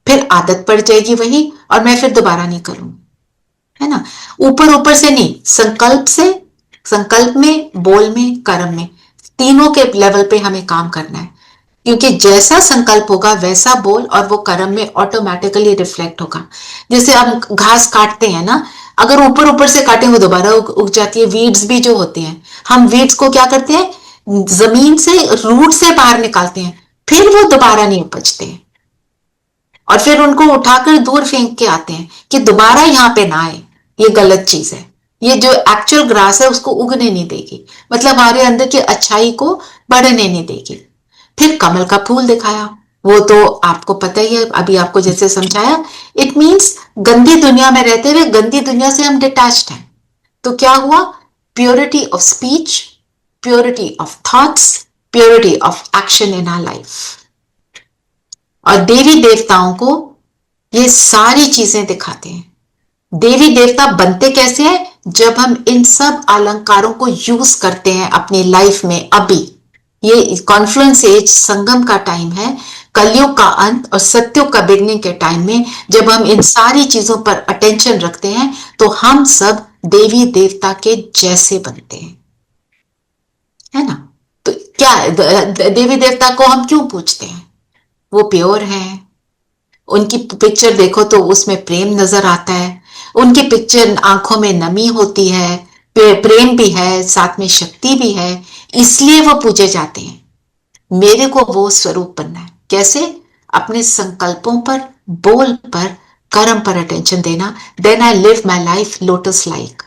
फिर आदत पड़ जाएगी वही, और मैं फिर दोबारा नहीं करूंगी, है ना। ऊपर ऊपर से नहीं, संकल्प से, संकल्प में, बोल में, कर्म में, तीनों के लेवल पे हमें काम करना है, क्योंकि जैसा संकल्प होगा वैसा बोल और वो कर्म में ऑटोमेटिकली रिफ्लेक्ट होगा। जैसे हम घास काटते हैं ना, अगर ऊपर ऊपर से काटें वो दोबारा उग जाती है। वीड्स भी जो होते हैं, हम वीड्स को क्या करते हैं, जमीन से, रूट से बाहर निकालते हैं, फिर वो दोबारा नहीं उपजते हैं, और फिर उनको उठाकर दूर फेंक के आते हैं कि दोबारा यहाँ पे ना आए, ये गलत चीज है, ये जो एक्चुअल ग्रास है उसको उगने नहीं देगी, मतलब हमारे अंदर की अच्छाई को बढ़ने नहीं देगी। फिर कमल का फूल दिखाया, वो तो आपको पता ही है, अभी आपको जैसे समझाया, इट मीन्स गंदी दुनिया में रहते हुए गंदी दुनिया से हम डिटैच्ड हैं। तो क्या हुआ, purity of speech, purity of thoughts, purity of action in our life. और देवी देवताओं को ये सारी चीजें दिखाते हैं। देवी देवता बनते कैसे हैं, जब हम इन सब अलंकारों को यूज करते हैं अपनी लाइफ में। अभी ये कॉन्फ्लुएंस एज, संगम का टाइम है, कलयुग का अंत और सत्युग का बिगनिंग के टाइम में जब हम इन सारी चीजों पर अटेंशन रखते हैं तो हम सब देवी देवता के जैसे बनते हैं, है ना। तो क्या देवी देवता को हम क्यों पूछते हैं, वो प्योर है, उनकी पिक्चर देखो तो उसमें प्रेम नजर आता है, उनकी पिक्चर आंखों में नमी होती है, प्रेम भी है, साथ में शक्ति भी है, इसलिए वो पूजे जाते हैं। मेरे को वो स्वरूप बनना है। कैसे? अपने संकल्पों पर, बोल पर, कर्म पर अटेंशन देना। Then I live my life lotus like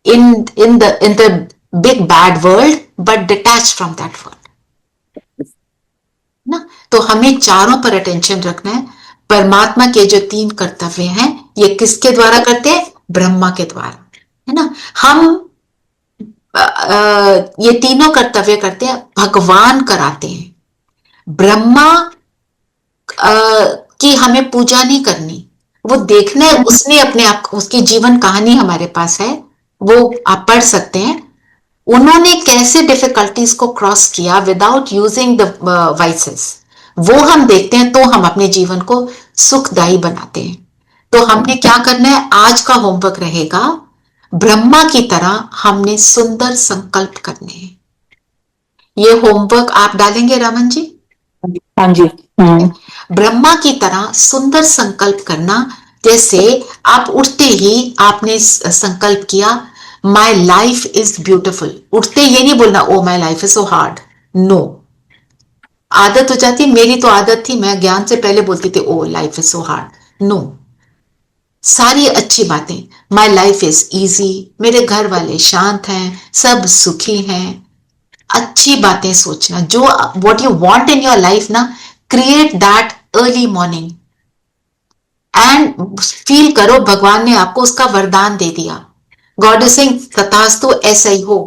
in the big bad world but detach from that world ना। तो हमें चारों पर अटेंशन रखना है। परमात्मा के जो 3 कर्तव्य हैं, ये किसके द्वारा करते हैं, ब्रह्मा के द्वारा, है ना। हम ये तीनों कर्तव्य करते हैं, भगवान कराते हैं। ब्रह्मा की हमें पूजा नहीं करनी, वो देखना है, उसने अपने आप, उसकी जीवन कहानी हमारे पास है, वो आप पढ़ सकते हैं। उन्होंने कैसे डिफिकल्टीज को क्रॉस किया विदाउट यूजिंग द वाइसेस, वो हम देखते हैं, तो हम अपने जीवन को सुखदायी बनाते हैं। तो हमने क्या करना है, आज का होमवर्क रहेगा, ब्रह्मा की तरह हमने सुंदर संकल्प करने हैं। ये होमवर्क आप डालेंगे रमन जी? हाँ जी। ब्रह्मा की तरह सुंदर संकल्प करना। जैसे आप उठते ही आपने संकल्प किया, माई लाइफ इज ब्यूटिफुल। उठते ये नहीं बोलना oh my life is so hard, no. आदत हो जाती, मेरी तो आदत थी, मैं ज्ञान से पहले बोलती थी oh life is so hard, no. सारी अच्छी बातें, माई लाइफ इज इजी, मेरे घर वाले शांत हैं, सब सुखी हैं, अच्छी बातें सोचना। जो what you want in your life ना, create that early morning and feel करो भगवान ने आपको उसका वरदान दे दिया। गॉड इज सेइंग तथास्तु, ऐसा ही हो।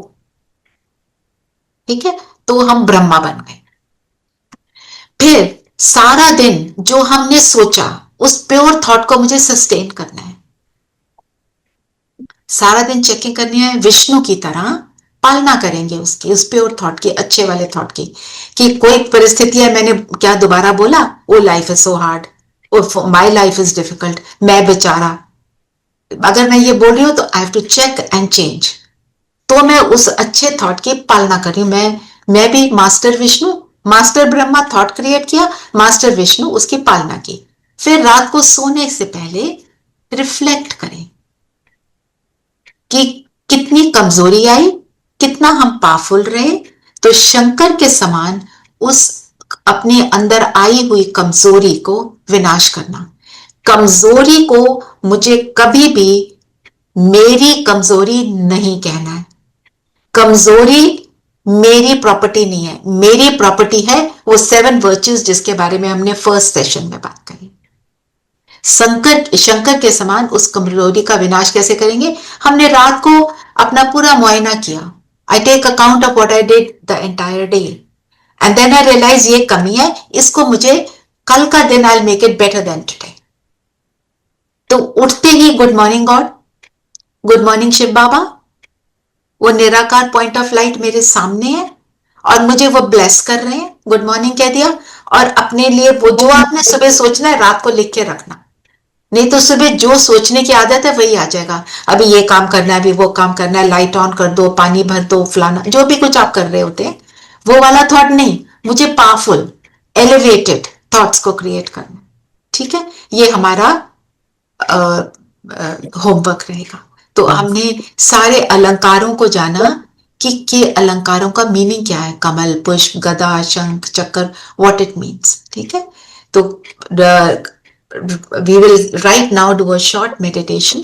ठीक है, तो हम ब्रह्मा बन गए। फिर सारा दिन जो हमने सोचा, उस प्योर थॉट को मुझे सस्टेन करना है। सारा दिन चेकिंग करनी है, विष्णु की तरह पालना करेंगे उसकी, उस प्योर थॉट की, अच्छे वाले थॉट की। कि कोई परिस्थिति है, मैंने क्या दोबारा बोला, oh life is so hard, oh my life is difficult, मैं बेचारा। अगर मैं ये बोल रही हूं तो I have to check and change. तो मैं उस अच्छे थॉट की पालना कर रही हूं। मैं भी master Vishnu, master Brahma thought create किया, मास्टर विष्णु उसकी पालना की। फिर रात को सोने से पहले रिफ्लेक्ट करें कि कितनी कमजोरी आई, कितना हम पावरफुल रहे, तो शंकर के समान उस अपने अंदर आई हुई कमजोरी को विनाश करना। कमजोरी को मुझे कभी भी मेरी कमजोरी नहीं कहना है। कमजोरी मेरी प्रॉपर्टी नहीं है, मेरी प्रॉपर्टी है वो 7 वर्च्यूज जिसके बारे में हमने फर्स्ट सेशन में बात करी। शंकर के समान उस कमजोरी का विनाश कैसे करेंगे? हमने रात को अपना पूरा मुआयना किया। I take account of what I did the entire day and then I realise ये कमी है, इसको मुझे कल का दिन I make it better than today. तो उठते ही good morning God, good morning Shiv Baba, वो निराकार पॉइंट ऑफ लाइट मेरे सामने है और मुझे वो ब्लेस कर रहे हैं। गुड मॉर्निंग कह दिया और अपने लिए वो जो आपने सुबह सोचना है रात को लिख के रखना, नहीं तो सुबह जो सोचने की आदत है वही आ जाएगा। अभी ये काम करना है, अभी वो काम करना है, लाइट ऑन कर दो, पानी भर दो, फलाना जो भी कुछ आप कर रहे होते हैं वो वाला थॉट नहीं, मुझे पावरफुल एलिवेटेड थॉट्स को क्रिएट करना। ठीक है, ये हमारा होमवर्क रहेगा। तो हमने सारे अलंकारों को जाना कि अलंकारों का मीनिंग क्या है, कमल, पुष्प, गदा, शंख, चक्र, व्हाट इट मीन्स। ठीक है, तो we will right now do a short meditation.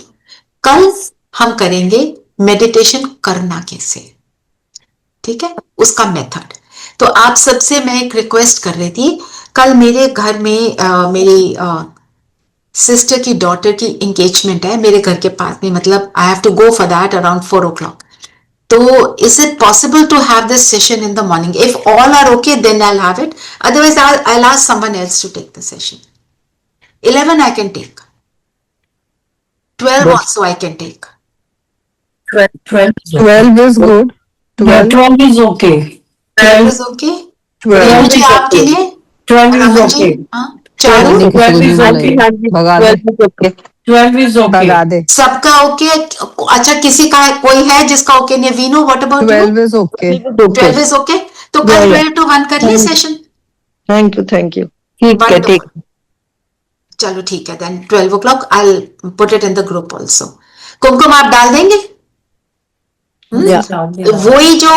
कल हम करेंगे मेडिटेशन करना कैसे, ठीक है, उसका मेथड। तो आप सबसे मैं एक रिक्वेस्ट कर रही थी, कल मेरे घर में मेरी सिस्टर की डॉटर की एंगेजमेंट है मेरे घर के पास में, मतलब I have to go for that around 4 o'clock. So is it possible to have this session in the morning? If all are okay, then I'll have it. Otherwise, I'll ask someone else to take the session. 11 I can take. 12 also I can take. 12 is good. 12 is okay. 12 is okay? 12 जी आपके लिए? 12 is Raman ji? okay. हाँ? चारों? 12 is okay. भगा दे 12 is okay. भगा दे सबका okay? अच्छा, किसी का कोई है जिसका ओके नहीं? Veno, what about you? 12 is okay 12 is okay? तो कल 12 to 1 कर लिए सेशन? Thank you. ठीक है, ठीक। चलो ठीक है, then 12 o'clock I'll put it in the group also. Kumkum आप डाल देंगे? वही जो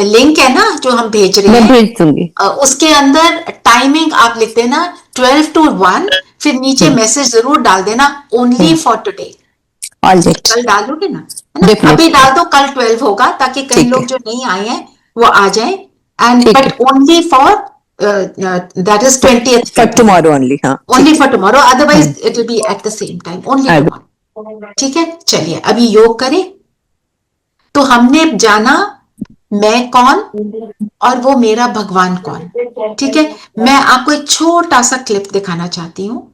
लिंक है ना जो हम भेज रहे मैं हैं, भेज दूंगी उसके अंदर टाइमिंग आप लिख देना 12 to 1, फिर नीचे मैसेज जरूर डाल देना ओनली फॉर टुडे। ऑलराइट कल डालोगे ना, है ना? Definitely. अभी डाल दो, कल 12 होगा ताकि कई ठीक लोग है। जो नहीं आए हैं वो आ जाएं, एंड ठीक but only for that is 20th for tomorrow only हाँ only for tomorrow, otherwise it will be at the same time, only I tomorrow. ठीक है, चलिए अभी योग करें। तो हमने जाना मैं कौन और वो मेरा भगवान कौन। ठीक है, मैं आपको एक छोटा सा क्लिप दिखाना चाहती हूँ।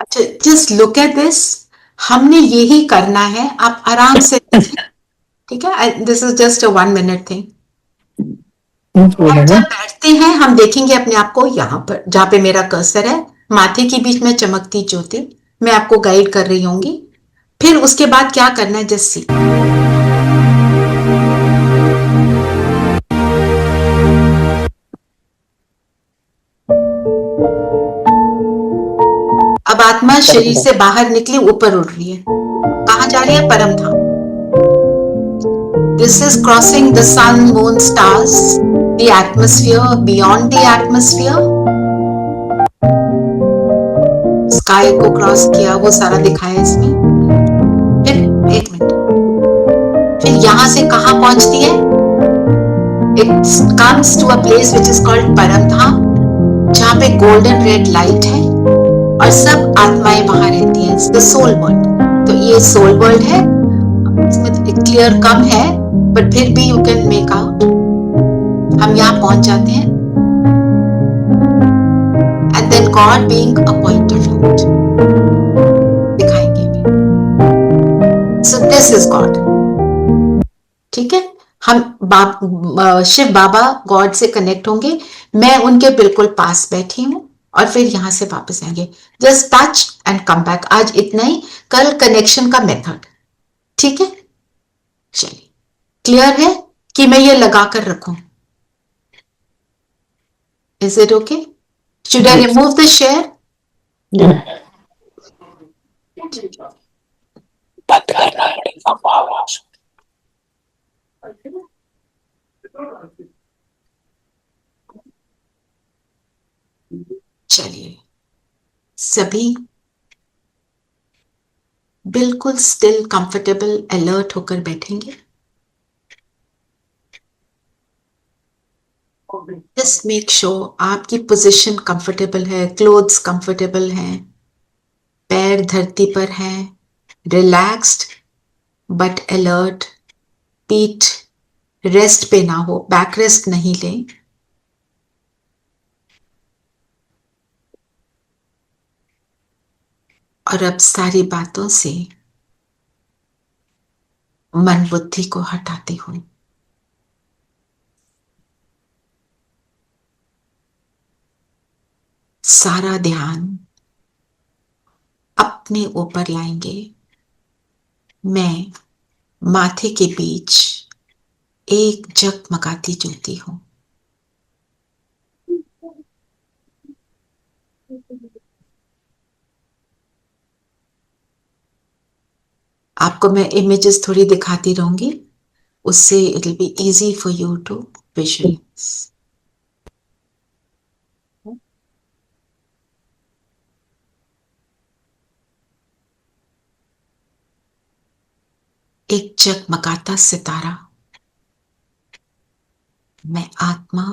अच्छा, जस्ट लुक एट दिस, हमने यही करना है, आप आराम से ठीक है, this is just a 1 minute thing. जब बैठते हैं हम देखेंगे अपने आप को यहाँ पर जहां पे मेरा कर्सर है, माथे के बीच में चमकती ज्योति, मैं आपको गाइड कर रही होंगी। फिर उसके बाद क्या करना है जस्ट सी। अब आत्मा शरीर से बाहर निकली, ऊपर उड़ रही है, कहाँ जा रही है? परम धाम। This is crossing the sun, moon, stars, the atmosphere, beyond the atmosphere. Sky को क्रॉस किया, वो सारा दिखाया इसमें। फिर एक मिनट, फिर यहां से कहां पहुंचती है? It comes to a place which is called परम धाम, जहां पे गोल्डन रेड लाइट है और सब आत्माएं वहां रहती हैं। The soul world. तो ये सोल वर्ल्ड है, इसमें क्लियर कम है बट फिर भी यू कैन मेक आउट। हम यहाँ पहुंच जाते हैं and then God being a point of light दिखाएंगे भी। This is God. ठीक है, हम शिव बाबा गॉड से कनेक्ट होंगे, मैं उनके बिल्कुल पास बैठी हूं और फिर यहां से वापस आएंगे। Just touch and come back. आज इतना ही, कल कनेक्शन का मेथड। ठीक है, चलिए, क्लियर है कि मैं ये लगा कर रखूं? Is it okay? Should I remove the share? चलिए, सभी बिल्कुल स्टिल, कंफर्टेबल, अलर्ट होकर बैठेंगे। जस्ट मेक श्योर आपकी पोजीशन कंफर्टेबल है, क्लोथ्स कंफर्टेबल हैं, पैर धरती पर हैं, रिलैक्स्ड बट अलर्ट, पीठ रेस्ट पे ना हो, बैक रेस्ट नहीं लें। और अब सारी बातों से मन बुद्धि को हटाते हुए सारा ध्यान अपने ऊपर लाएंगे। मैं माथे के बीच एक जगमगाती ज्योति हूं। आपको मैं इमेजेस थोड़ी दिखाती रहूंगी, उससे it will be easy for you to visualise. एक जगमगाता सितारा, मैं आत्मा,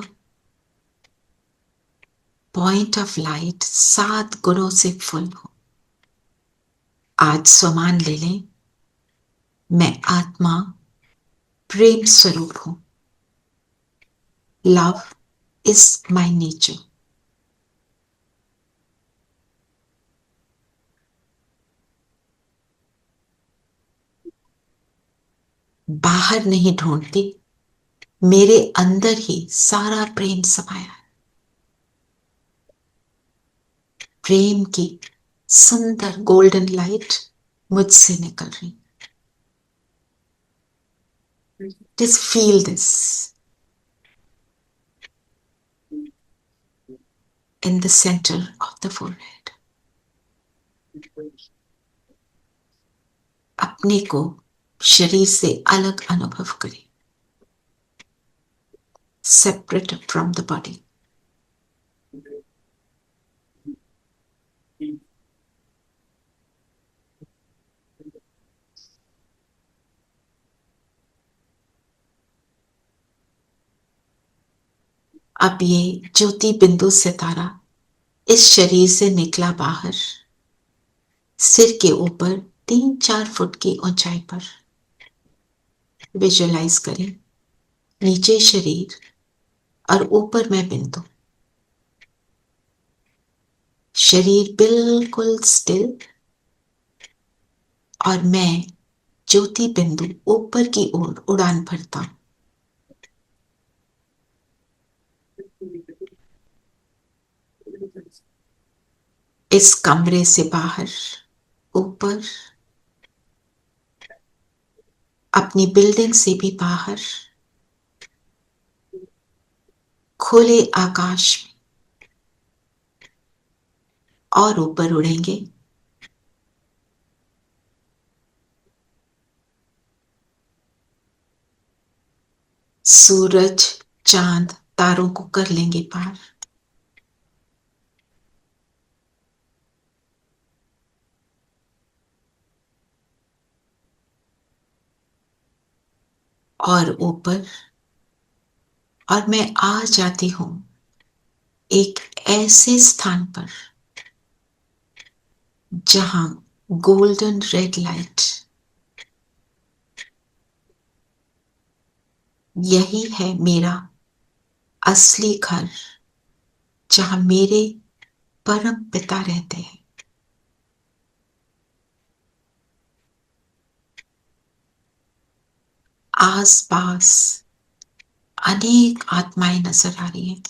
पॉइंट ऑफ लाइट, 7 गुणों से फुल हूं। आज स्वमान ले लें, मैं आत्मा, प्रेम स्वरूप हूं। Love is my nature. बाहर नहीं ढूंढती, मेरे अंदर ही सारा प्रेम समाया है। प्रेम की सुंदर गोल्डन लाइट मुझसे निकल रही। Just feel this in the center of the forehead. अपने को शरीर से अलग अनुभव करें, separate from the body. अब ये ज्योति बिंदु सितारा इस शरीर से निकला बाहर, सिर के ऊपर 3-4 फुट की ऊंचाई पर। विजुअलाइज करें, नीचे शरीर और ऊपर मैं बिंदु। शरीर बिल्कुल स्टिल और मैं ज्योति बिंदु ऊपर की ओर उड़ान भरता हूं। इस कमरे से बाहर, ऊपर, अपनी बिल्डिंग से भी बाहर, खुले आकाश में और ऊपर उड़ेंगे। सूरज, चांद, तारों को कर लेंगे पार। और ऊपर, और मैं आ जाती हूं एक ऐसे स्थान पर जहां गोल्डन रेड लाइट, यही है मेरा असली घर, जहां मेरे परम पिता रहते हैं। आस पास अनेक आत्माएं नजर आ रही हैं।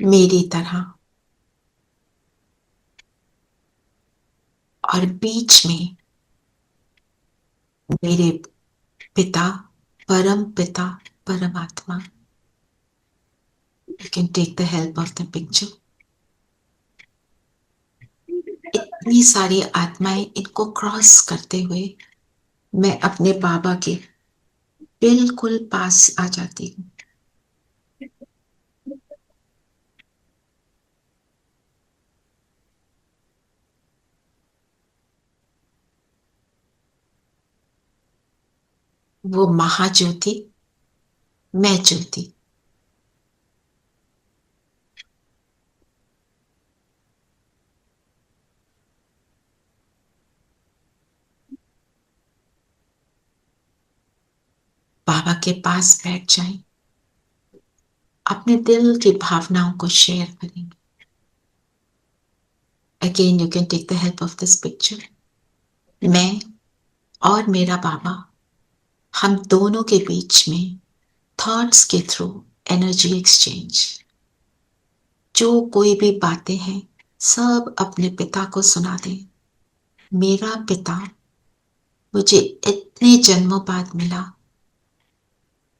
मेरी तरह, और बीच में मेरे पिता, परम पिता, परमात्मा। You can take the help of the picture. इतनी सारी आत्माएं, इनको क्रॉस करते हुए मैं अपने बाबा के बिल्कुल पास आ जाती हूँ। वो महाज्योति, मैं ज्योति। बाबा के पास बैठ जाएं, अपने दिल की भावनाओं को शेयर करेंगे। Again, you can take the help of this picture. मैं और मेरा बाबा, हम दोनों के बीच में थॉट्स के थ्रू एनर्जी एक्सचेंज। जो कोई भी बातें हैं सब अपने पिता को सुना दें। मेरा पिता मुझे इतने जन्मों बाद मिला,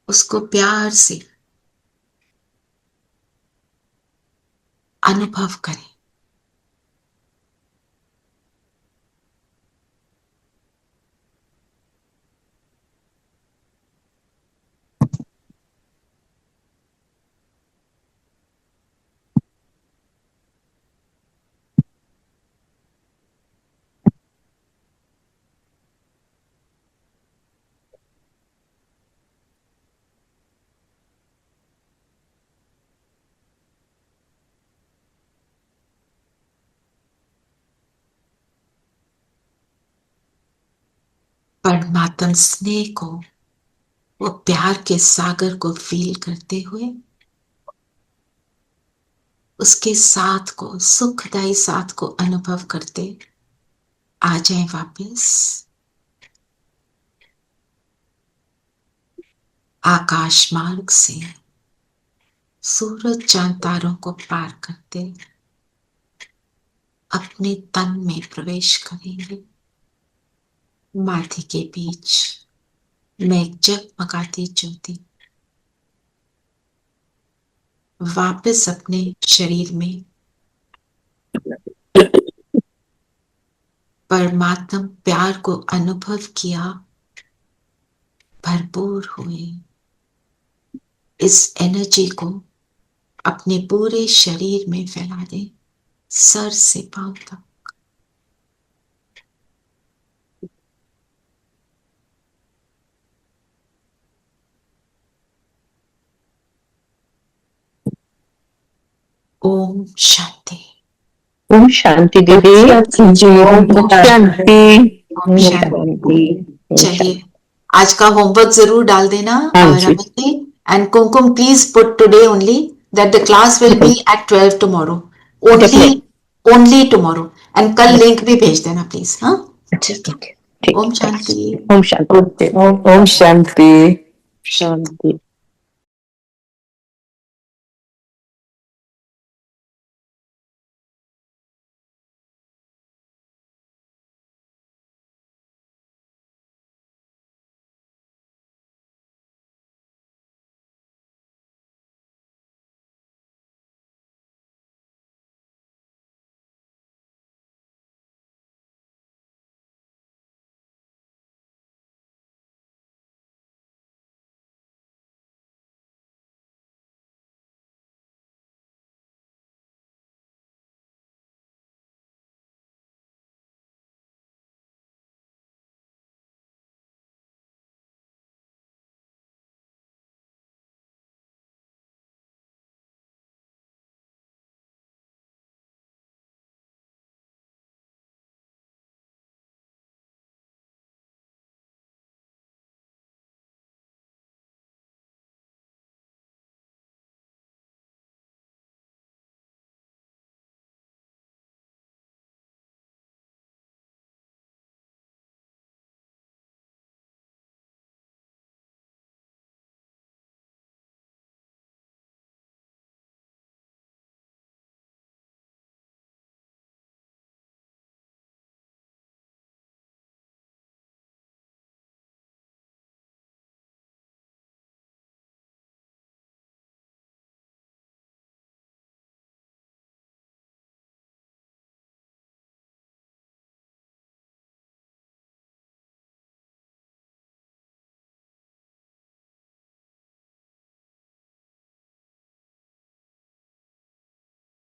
उसको प्यार से अनुभव करें। परमात्म स्नेह को, वो प्यार के सागर को फील करते हुए उसके साथ को, सुखदायी साथ को अनुभव करते आ जाएं वापस। आकाश मार्ग से सूरज चांद तारों को पार करते अपने तन में प्रवेश करेंगे। माथे के बीच मैं एक जगमगाती ज्योति वापस अपने शरीर में परमात्मा प्यार को अनुभव किया, भरपूर हुए। इस एनर्जी को अपने पूरे शरीर में फैला दें, सर से पांव तक। ओम शांति। ओम शांति दीदी। जी ओम शांति। ओम शांति। चलिए आज का होमवर्क जरूर डाल देना। Raman and Kumkum, please put today only that the class will be at 12 tomorrow, only tomorrow, and कल लिंक भी भेज देना प्लीज। हाँ, ठीक है। ओम शांति। ओम शांति। ओम शांति। शांति।